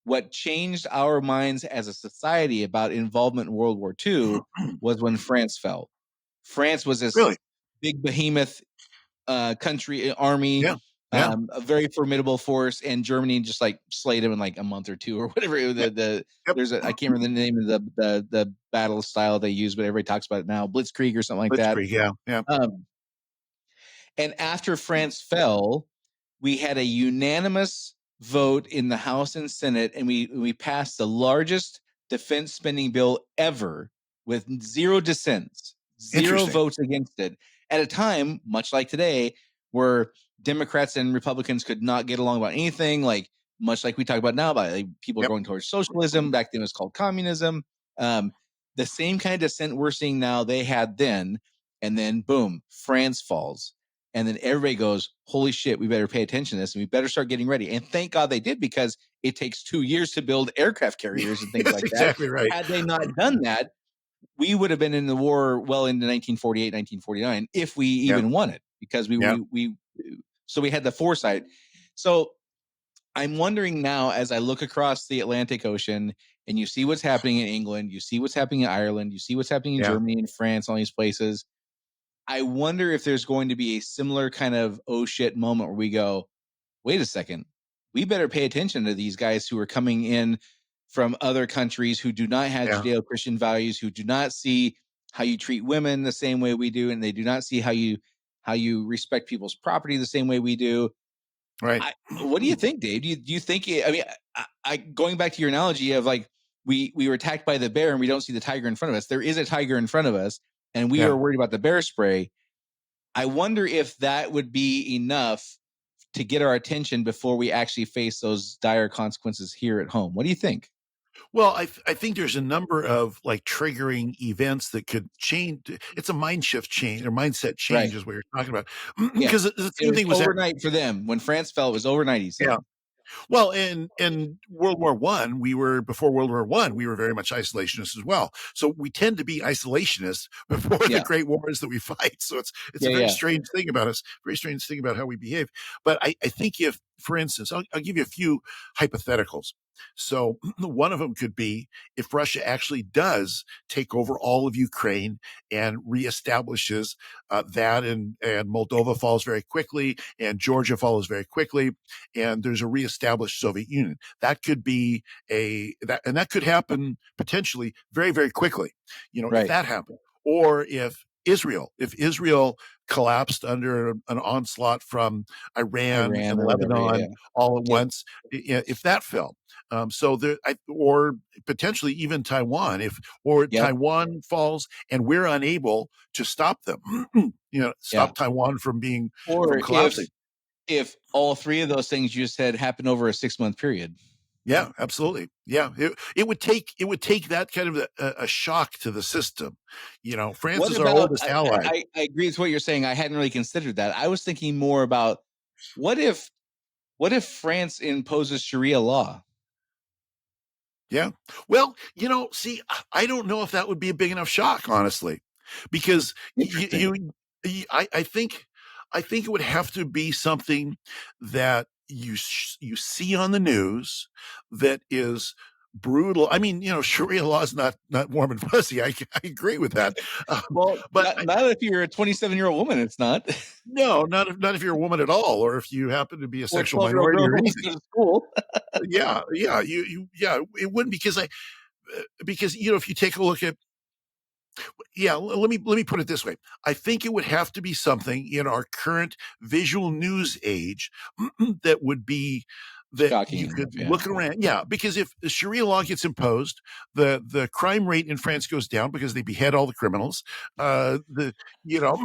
Speaker 3: what changed our minds as a society about involvement in World War II was when France fell. France was this big behemoth country, army, a very formidable force, and Germany just like slayed him in like a month or two or whatever. There's I can't remember the name of the battle style they use, but everybody talks about it now, blitzkrieg or something like that. And after France fell, we had a unanimous vote in the House and Senate, and we passed the largest defense spending bill ever with 0 dissents, 0 votes against it, at a time, much like today, where Democrats and Republicans could not get along about anything, like much like we talk about now, about like, people going towards socialism. Back then it was called communism. The same kind of dissent we're seeing now, they had then, and then boom, France falls. And then everybody goes, holy shit, we better pay attention to this and we better start getting ready. And thank God they did, because it takes 2 years to build aircraft carriers and things like that.
Speaker 2: Exactly right.
Speaker 3: Had they not done that, we would have been in the war well into 1948, 1949, if we even won it, because so we had the foresight. So I'm wondering now, as I look across the Atlantic Ocean and you see what's happening in England, you see what's happening in Ireland, you see what's happening in Germany and France, all these places. I wonder if there's going to be a similar kind of oh shit moment where we go, wait a second, we better pay attention to these guys who are coming in from other countries who do not have Judeo-Christian values, who do not see how you treat women the same way we do, and they do not see how you respect people's property the same way we do. What do you think, Dave? Do you think? I mean, I going back to your analogy of like we were attacked by the bear and we don't see the tiger in front of us. There is a tiger in front of us, and we are worried about the bear spray. I wonder if that would be enough to get our attention before we actually face those dire consequences here at home. What do you think?
Speaker 2: Well, I think there's a number of like triggering events that could change. It's a mind shift change or mindset change is what you're talking about. Because the same thing was
Speaker 3: overnight for them. When France fell, it was overnight, he said.
Speaker 2: Well, in World War I, before World War I, we were very much isolationists as well. So we tend to be isolationists before the great wars that we fight. So it's a very strange thing about us, very strange thing about how we behave. But I think if, for instance, I'll give you a few hypotheticals. So one of them could be if Russia actually does take over all of Ukraine and reestablishes that, and Moldova falls very quickly, and Georgia follows very quickly, and there's a reestablished Soviet Union. That could be that could happen potentially very, very quickly. If that happened, or if Israel collapsed under an onslaught from Iran and Lebanon all at once, if that fell. Or potentially even Taiwan, Taiwan falls and we're unable to stop them, stop Taiwan from collapsing.
Speaker 3: If all three of those things you just said happen over a 6-month period.
Speaker 2: Yeah, absolutely. Yeah, it would take that kind of a shock to the system. France is our oldest ally.
Speaker 3: I agree with what you're saying. I hadn't really considered that. I was thinking more about what if France imposes Sharia law?
Speaker 2: Yeah. Well, see, I don't know if that would be a big enough shock, honestly, because I think it would have to be something that you see on the news that is brutal. I mean, Sharia law is not warm and fuzzy. I agree with that.
Speaker 3: But not if you're a 27-year-old woman, it's not.
Speaker 2: No, not if you're a woman at all, or if you happen to be a sexual minority or anything.
Speaker 3: To school.
Speaker 2: Yeah, it wouldn't, because if you take a look at Yeah, let me put it this way. I think it would have to be something in our current visual news age that would be that
Speaker 3: Shocking
Speaker 2: you
Speaker 3: enough,
Speaker 2: could
Speaker 3: yeah.
Speaker 2: look around. Yeah, because if the Sharia law gets imposed, the crime rate in France goes down because they behead all the criminals. The you know,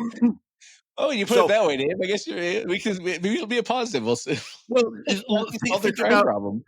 Speaker 3: Oh, you put it
Speaker 2: so
Speaker 3: that way, Dave. I guess we can maybe it'll be a positive. We'll see.
Speaker 2: well,
Speaker 3: Solve their
Speaker 2: think
Speaker 3: crime
Speaker 2: about
Speaker 3: problem.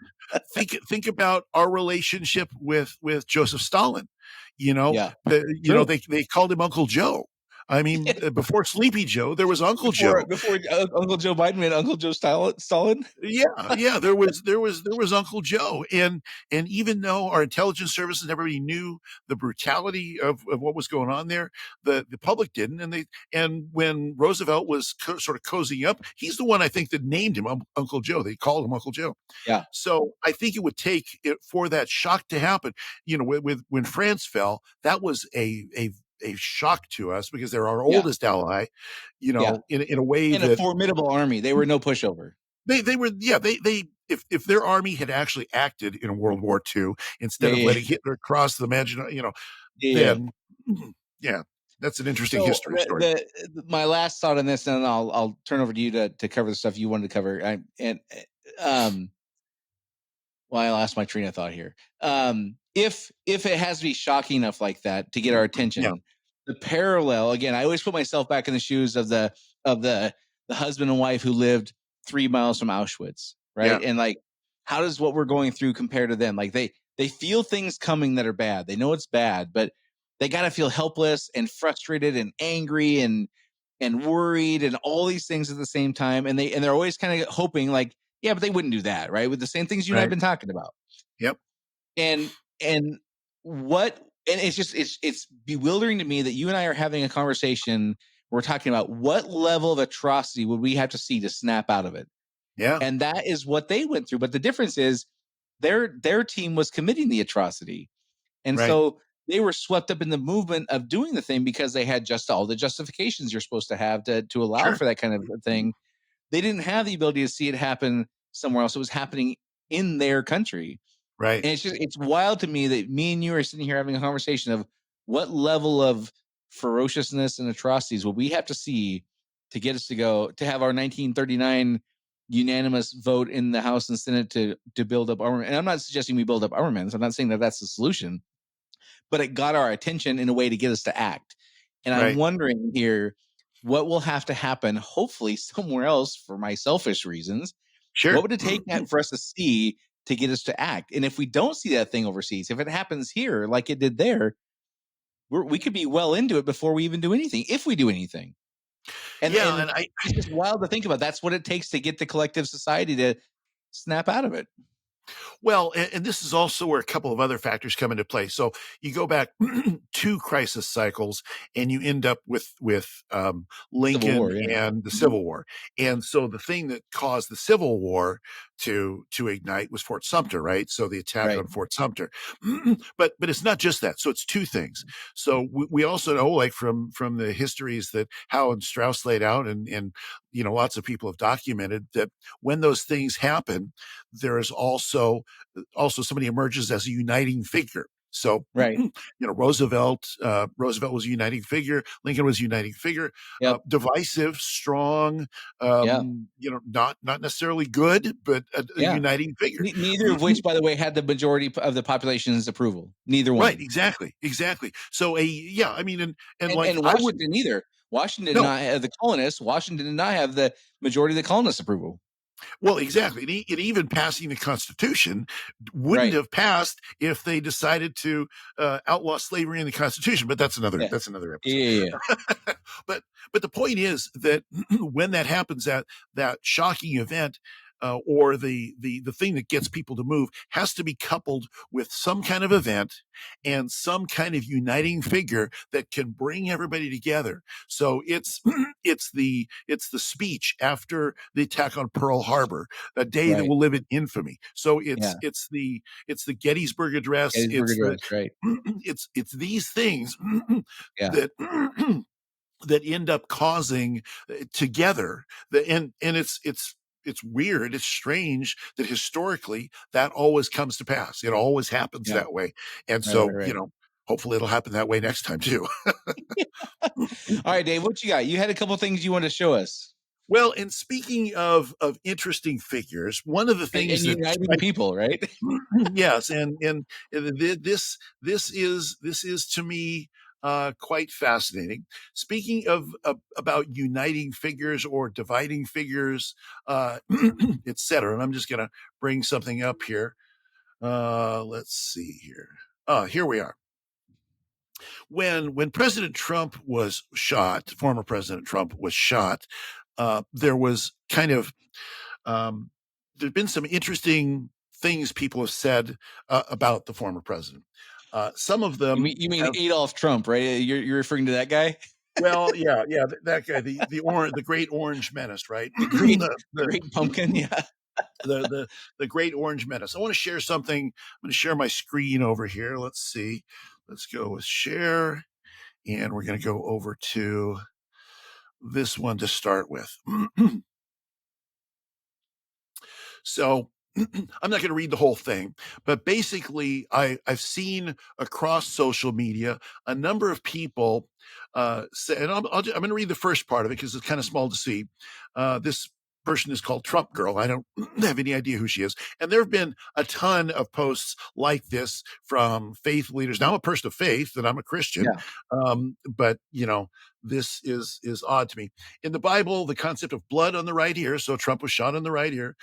Speaker 2: think about our relationship with Joseph Stalin.
Speaker 3: Yeah.
Speaker 2: You know,
Speaker 3: True.
Speaker 2: they called him Uncle Joe. I mean, before Sleepy Joe, there was Uncle
Speaker 3: Before
Speaker 2: Joe.
Speaker 3: before Uncle Joe Biden made Uncle Joe Stalin.
Speaker 2: Yeah, there was Uncle Joe, and even though our intelligence services and everybody knew the brutality of what was going on there, the public didn't, and when Roosevelt was sort of cozying up, he's the one I think that named him Uncle Joe. They called him Uncle Joe.
Speaker 3: Yeah.
Speaker 2: So I think it would take it for that shock to happen. You know, with when France fell, that was a shock to us because they're our
Speaker 3: Yeah.
Speaker 2: oldest ally. You
Speaker 3: Yeah.
Speaker 2: know, in a way
Speaker 3: And a
Speaker 2: that
Speaker 3: formidable army. They were no pushover.
Speaker 2: they were, yeah, they if their army had actually acted in World War II
Speaker 3: Yeah,
Speaker 2: instead of
Speaker 3: yeah,
Speaker 2: letting Hitler cross the
Speaker 3: yeah, yeah.
Speaker 2: then yeah, that's an interesting
Speaker 3: So
Speaker 2: history story.
Speaker 3: my last thought on this, and I'll turn over to you to cover the stuff you wanted to cover. Um well, I lost my train of thought here. If it has to be shocking enough like that to get our
Speaker 2: Yeah,
Speaker 3: attention, the parallel again, I always put myself back in the shoes of the husband and wife who lived 3 miles from Auschwitz,
Speaker 2: yeah,
Speaker 3: right? And like, how does what we're going through compare to them? Like they feel things coming that are bad. They know it's bad, but they got to feel helpless and frustrated and angry and worried and all these things at the same time. And they're always kind of hoping like, yeah, but they wouldn't do that, right? With the same things you and I've
Speaker 2: right.
Speaker 3: been talking about.
Speaker 2: Yep.
Speaker 3: And and what and it's just it's bewildering to me that you and I are having a conversation. We're talking about what level of atrocity would we have to see to snap out of it.
Speaker 2: Yeah,
Speaker 3: And that is what they went through. But the difference is their team was committing the atrocity. And
Speaker 2: right,
Speaker 3: so they were swept up in the movement of doing the thing because they had just all the justifications you're supposed to have to allow
Speaker 2: sure,
Speaker 3: for that kind of thing. They didn't have the ability to see it happen somewhere else. It was happening in their country.
Speaker 2: right.
Speaker 3: And it's wild to me that me and you are sitting here having a conversation of what level of ferociousness and atrocities will we have to see to get us to have our 1939 unanimous vote in the House and Senate to build up armament. And I'm not suggesting we build up armaments. I'm not saying that that's the solution, but it got our attention in a way to get us to act. And I'm
Speaker 2: Right.
Speaker 3: wondering here what will have to happen, hopefully somewhere else for my selfish reasons. What
Speaker 2: Sure.
Speaker 3: would it take for us to see to get us to act? And if we don't see that thing overseas, if it happens here like it did there, we could be well into it before we even do anything, if we do anything.
Speaker 2: Yeah, and
Speaker 3: And it's just wild to think about. That's what it takes to get the collective society to snap out of it.
Speaker 2: Well, and this is also where a couple of other factors come into play. So you go back two crisis cycles, and you end up with
Speaker 3: Civil
Speaker 2: Lincoln
Speaker 3: War, yeah.
Speaker 2: and the
Speaker 3: Mhm.
Speaker 2: Civil War. And so the thing that caused the Civil War to ignite was Fort Sumter, right? So the attack
Speaker 3: Right.
Speaker 2: on Fort Sumter. But it's not just that. So it's two things. So we also know, like from the histories that Howe and Strauss laid out, and lots of people have documented that when those things happen, there is also somebody emerges as a uniting figure. So,
Speaker 3: Right.
Speaker 2: Roosevelt was a uniting figure. Lincoln was a uniting figure.
Speaker 3: Yep.
Speaker 2: Divisive, strong,
Speaker 3: Yeah.
Speaker 2: not necessarily good, but a
Speaker 3: Yeah.
Speaker 2: uniting figure.
Speaker 3: Neither of which, by the way, had the majority of the population's approval. Neither
Speaker 2: Right,
Speaker 3: one.
Speaker 2: exactly. So yeah, I mean, and like
Speaker 3: And
Speaker 2: I would
Speaker 3: Washington either. Washington did
Speaker 2: no,
Speaker 3: not have the colonists. Washington did not have the majority of the colonists' approval.
Speaker 2: well, exactly. And even passing the Constitution wouldn't
Speaker 3: Right.
Speaker 2: have passed if they decided to outlaw slavery in the Constitution. But
Speaker 3: Yeah.
Speaker 2: that's another episode.
Speaker 3: Yeah.
Speaker 2: but the point is that when that happens, that shocking event, or the thing that gets people to move, has to be coupled with some kind of event and some kind of uniting figure that can bring everybody together. So it's it's the speech after the attack on Pearl Harbor, a day that
Speaker 3: Right.
Speaker 2: will live in infamy. So
Speaker 3: Yeah.
Speaker 2: it's the Gettysburg Address.
Speaker 3: Gettysburg Address. Right.
Speaker 2: It's these things
Speaker 3: Yeah.
Speaker 2: that that end up causing together and it's weird, it's strange that historically that always comes to pass. It always happens
Speaker 3: Yeah.
Speaker 2: that way. And
Speaker 3: Right. Right.
Speaker 2: so
Speaker 3: Right.
Speaker 2: hopefully it'll happen that way next time too.
Speaker 3: All right, Dave, what you got? You had a couple things you want to show us.
Speaker 2: Well, and speaking of interesting figures, one of the things
Speaker 3: and uniting people, right?
Speaker 2: yes, and this is to me quite fascinating. Speaking of about uniting figures or dividing figures, etc. And I'm just going to bring something up here. Let's see here. Here we are. When President Trump was shot, former President Trump was shot, there was kind of there's been some interesting things people have said about the former president. Some of them
Speaker 3: you mean Adolf Trump, right? You're referring to that guy?
Speaker 2: Well, yeah, that guy, the Great Orange Menace, right?
Speaker 3: The Great Pumpkin, yeah.
Speaker 2: The Great Orange Menace. I want to share something. I'm going to share my screen over here. Let's see. Let's go with share, and we're going to go over to this one to start with. So I'm not going to read the whole thing, but basically I've seen across social media a number of people say, and I'm going to read the first part of it because it's kind of small to see. This person is called Trump Girl. I don't have any idea who she is. And there have been a ton of posts like this from faith leaders. Now I'm a person of faith and I'm a Christian.
Speaker 3: Yeah.
Speaker 2: But this is odd to me. In the Bible, the concept of blood on the right ear. So Trump was shot on the right ear.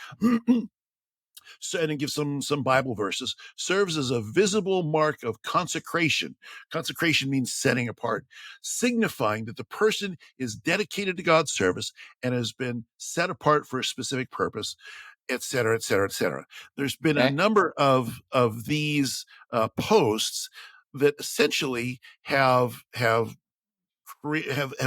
Speaker 2: So, and give some Bible verses, serves as a visible mark of consecration. Consecration means setting apart, signifying that the person is dedicated to God's service and has been set apart for a specific purpose, et cetera, et cetera, et cetera. There's been a number of these posts that essentially have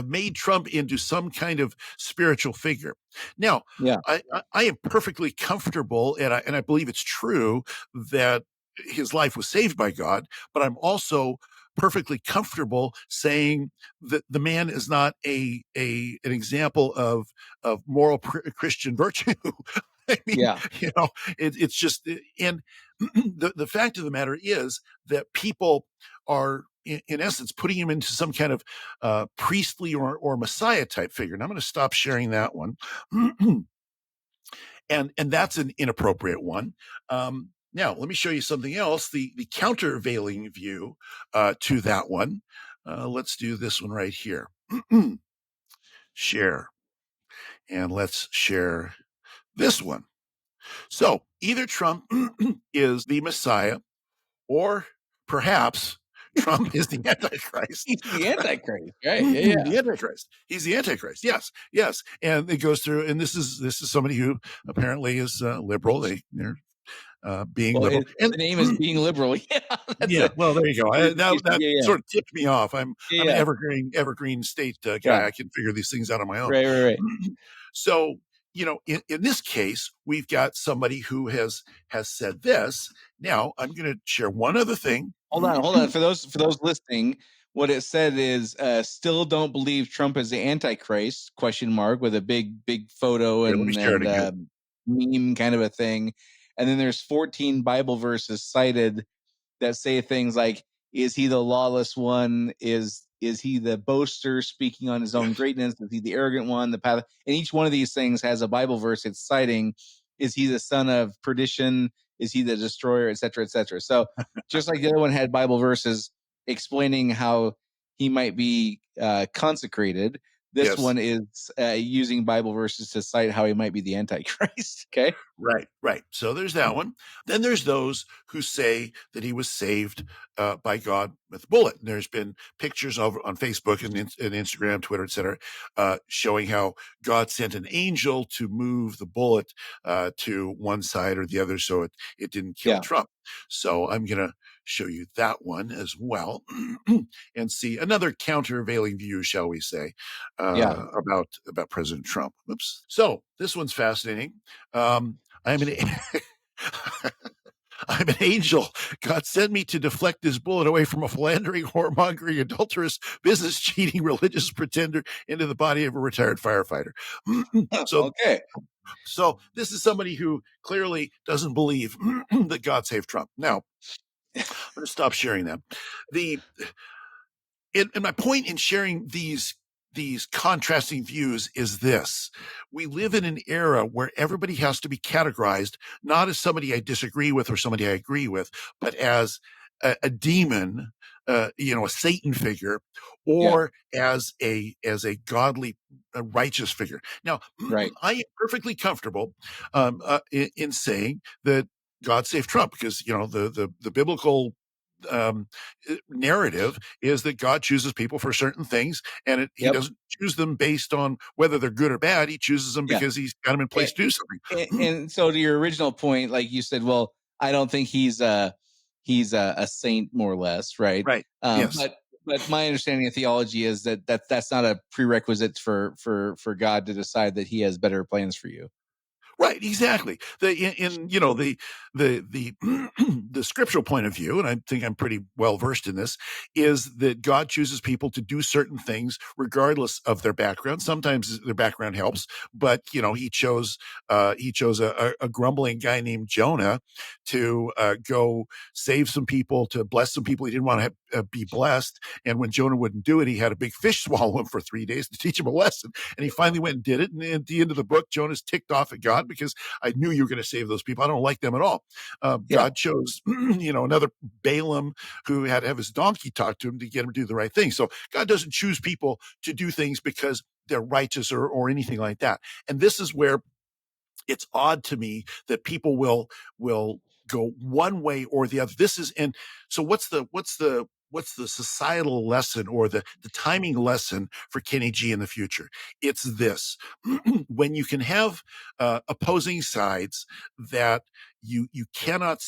Speaker 2: made Trump into some kind of spiritual figure. Now,
Speaker 3: yeah,
Speaker 2: I am perfectly comfortable, and I believe it's true that his life was saved by God, but I'm also perfectly comfortable saying that the man is not an example of moral Christian virtue. I mean, it's just, and the fact of the matter is that people are, in essence, putting him into some kind of priestly or Messiah type figure. And I'm going to stop sharing that one. and that's an inappropriate one. Now, let me show you something else, the countervailing view to that one. Let's do this one right here. Share. And let's share this one. So either Trump is the Messiah, or perhaps Trump is the Antichrist.
Speaker 3: He's the Antichrist, right? Yeah.
Speaker 2: The Antichrist. He's the Antichrist. Yes. And it goes through, and this is somebody who apparently is liberal. They're being liberal.
Speaker 3: And the name is being liberal.
Speaker 2: Yeah. Well, there you go. That sort of tipped me off. I'm an evergreen state guy. Yeah. I can figure these things out on my own.
Speaker 3: Right.
Speaker 2: So, in this case, we've got somebody who has said this. Now, I'm going to share one other thing.
Speaker 3: Hold on. For those listening, what it said is, still don't believe Trump is the Antichrist, ? With a big photo and meme kind of a thing. And then there's 14 Bible verses cited that say things like, is he the lawless one? Is he the boaster speaking on his own greatness? Is he the arrogant one? The path? And each one of these things has a Bible verse it's citing. Is he the son of perdition? Is he the destroyer, et cetera, et cetera? So just like the other one had Bible verses explaining how he might be consecrated, this one is using Bible verses to cite how he might be the Antichrist. Okay.
Speaker 2: Right. So there's that one. Then there's those who say that he was saved by God with a bullet. And there's been pictures on Facebook and Instagram, Twitter, et cetera, showing how God sent an angel to move the bullet to one side or the other so it didn't kill Trump. So I'm going to show you that one as well and see another countervailing view, shall we say, about President Trump. Oops. So this one's fascinating. I'm an angel. God sent me to deflect this bullet away from a philandering, whoremongering, adulterous, business cheating, religious pretender into the body of a retired firefighter. So this is somebody who clearly doesn't believe that God saved Trump. Now, I'm going to stop sharing them. And my point in sharing these contrasting views is this: we live in an era where everybody has to be categorized not as somebody I disagree with or somebody I agree with, but as a demon, a Satan figure, or as a godly, righteous figure. Now,
Speaker 3: Right.
Speaker 2: I am perfectly comfortable in saying that God save Trump, because the biblical um, narrative is that God chooses people for certain things, and he
Speaker 3: Yep.
Speaker 2: doesn't choose them based on whether they're good or bad. He chooses them
Speaker 3: Yeah.
Speaker 2: because he's got them in place to do something.
Speaker 3: And so to your original point, like you said, well, I don't think he's a saint, more or less, right?
Speaker 2: Right. Yes.
Speaker 3: But my understanding of theology is that's not a prerequisite for God to decide that he has better plans for you.
Speaker 2: Right, exactly. The the scriptural point of view, and I think I'm pretty well versed in this, is that God chooses people to do certain things regardless of their background. Sometimes their background helps, but he chose a grumbling guy named Jonah to go save some people, to bless some people he didn't want to be blessed. And when Jonah wouldn't do it, he had a big fish swallow him for 3 days to teach him a lesson. And he finally went and did it. And at the end of the book, Jonah's ticked off at God because I knew you were going to save those people. I don't like them at all. God chose, another Balaam who had to have his donkey talk to him to get him to do the right thing. So God doesn't choose people to do things because they're righteous or anything like that. And this is where it's odd to me that people will go one way or the other. And so what's the societal lesson or the timing lesson for Kenny G in the future? It's this: when you can have opposing sides that you cannot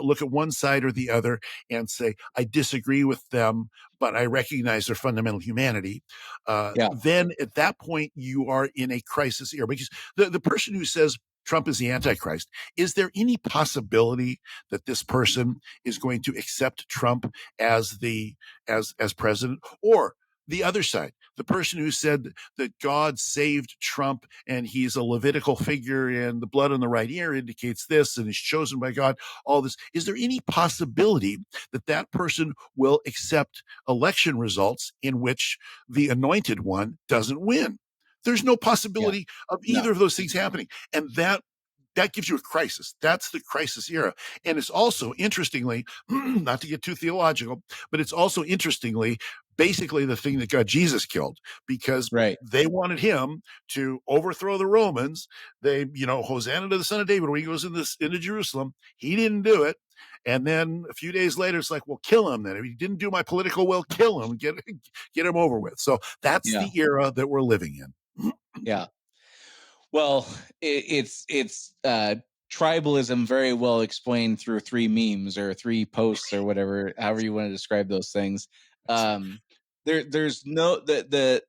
Speaker 2: look at one side or the other and say, I disagree with them, but I recognize their fundamental humanity. Then at that point, you are in a crisis era, because the person who says Trump is the Antichrist, is there any possibility that this person is going to accept Trump as as president? Or the other side, the person who said that God saved Trump and he's a Levitical figure and the blood on the right ear indicates this and is chosen by God, all this. Is there any possibility that that person will accept election results in which the anointed one doesn't win? There's no possibility of either of those things happening. And that gives you a crisis. That's the crisis era. And it's also, interestingly, not to get too theological, but it's also interestingly, basically the thing that got Jesus killed, because they wanted him to overthrow the Romans. They, Hosanna to the Son of David, when he goes into Jerusalem, he didn't do it. And then a few days later, it's like, well, kill him then. If he didn't do my political will, kill him, get him over with. So that's the era that we're living in.
Speaker 3: Yeah. Well, it's tribalism very well explained through 3 memes or 3 posts or whatever, however you want to describe those things. There's no the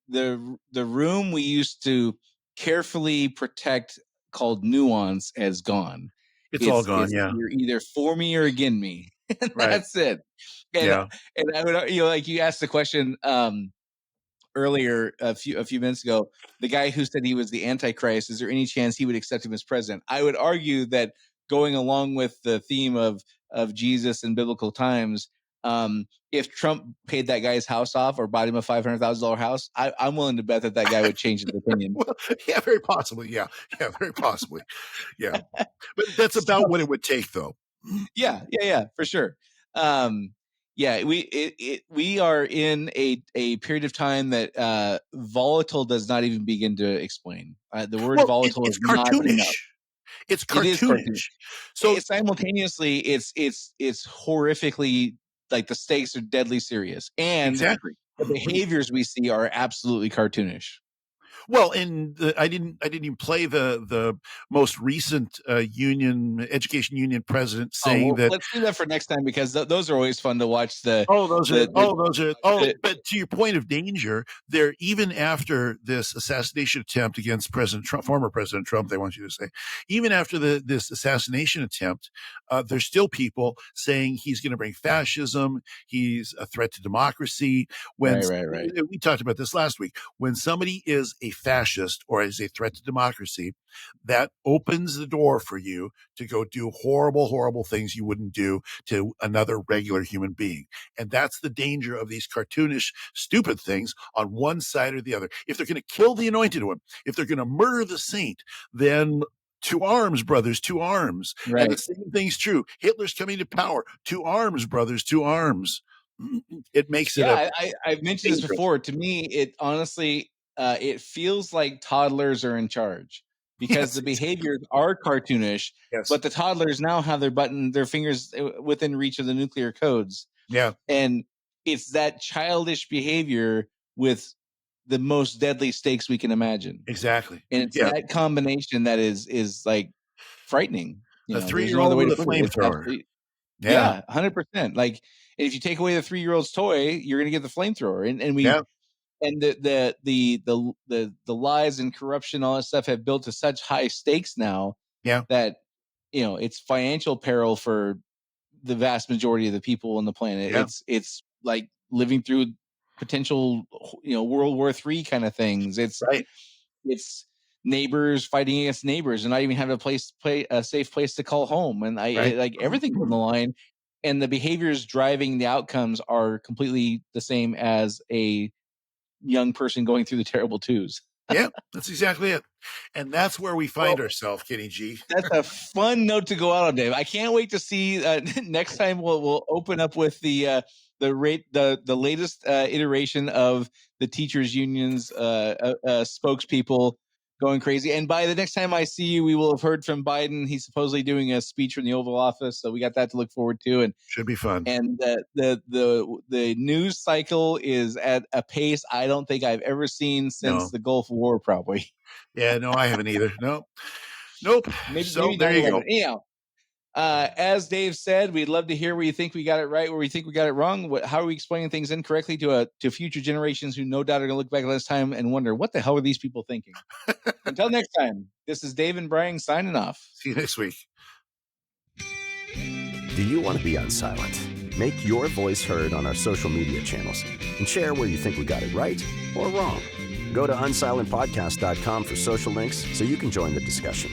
Speaker 3: room we used to carefully protect, called nuance, has gone.
Speaker 2: It's all gone. Yeah.
Speaker 3: You're either for me or against me. And
Speaker 2: Right.
Speaker 3: that's it. And I would, like you asked the question earlier a few minutes ago, the guy who said he was the Antichrist, is there any chance he would accept him as president? I would argue that, going along with the theme of Jesus in biblical times, if Trump paid that guy's house off or bought him a $500,000 house, I'm willing to bet that guy would change his opinion.
Speaker 2: Well, yeah, very possibly. Yeah, very possibly. Yeah, but that's about what it would take, though.
Speaker 3: Yeah, for sure. We are in a period of time that volatile does not even begin to explain. The word volatile is not enough.
Speaker 2: It's cartoonish.
Speaker 3: So simultaneously, it's horrifically, like, the stakes are deadly serious, and
Speaker 2: exactly
Speaker 3: the behaviors we see are absolutely cartoonish.
Speaker 2: Well, and I didn't even play the most recent education union president saying that.
Speaker 3: Let's do that for next time, because those are always fun to watch. But
Speaker 2: to your point of danger, there, even after this assassination attempt against President Trump, former President Trump, they want you to say, even after this assassination attempt, there's still people saying he's going to bring fascism, he's a threat to democracy. When
Speaker 3: right.
Speaker 2: We talked about this last week, when somebody is a fascist or as a threat to democracy, that opens the door for you to go do horrible, horrible things you wouldn't do to another regular human being. And that's the danger of these cartoonish, stupid things on one side or the other. If they're going to kill the anointed one, if they're going to murder the saint, then to arms, brothers, to arms.
Speaker 3: Right.
Speaker 2: And the same thing's true. Hitler's coming to power. To arms, brothers, to arms. It makes it
Speaker 3: I've mentioned this before. To me, it honestly, it feels like toddlers are in charge because the behaviors are cartoonish, but the toddlers now have their fingers within reach of the nuclear codes.
Speaker 2: Yeah.
Speaker 3: And it's that childish behavior with the most deadly stakes we can imagine.
Speaker 2: Exactly.
Speaker 3: And it's that combination that is like frightening.
Speaker 2: A 3-year-old with a flamethrower.
Speaker 3: Yeah, 100%. Like, if you take away the 3-year-old's toy, you're going to get the flamethrower. And the lies and corruption, all that stuff have built to such high stakes now that, it's financial peril for the vast majority of the people on the planet.
Speaker 2: Yeah.
Speaker 3: It's like living through potential, World War III kind of things. It's neighbors fighting against neighbors and not even having a safe place to call home. And everything's on the line, and the behaviors driving the outcomes are completely the same as a young person going through the terrible twos.
Speaker 2: Yeah, that's exactly it. And that's where we find ourselves, Kenny G.
Speaker 3: That's a fun note to go out on, Dave. I can't wait to see next time we'll open up with the latest iteration of the teachers unions spokespeople going crazy. And by the next time I see you, we will have heard from Biden. He's supposedly doing a speech from the Oval Office, so we got that to look forward to. And
Speaker 2: should be fun.
Speaker 3: And the news cycle is at a pace I don't think I've ever seen since the Gulf War, probably.
Speaker 2: Yeah, no, I haven't either. Nope. Maybe there you go.
Speaker 3: Anyhow, as Dave said, we'd love to hear where you think we got it right, where we think we got it wrong. How are we explaining things incorrectly to future generations who no doubt are going to look back at this time and wonder, what the hell are these people thinking? Until next time, this is Dave and Brian signing off.
Speaker 2: See you next week.
Speaker 1: Do you want to be Unsilent? Make your voice heard on our social media channels and share where you think we got it right or wrong. Go to unsilentpodcast.com for social links so you can join the discussion.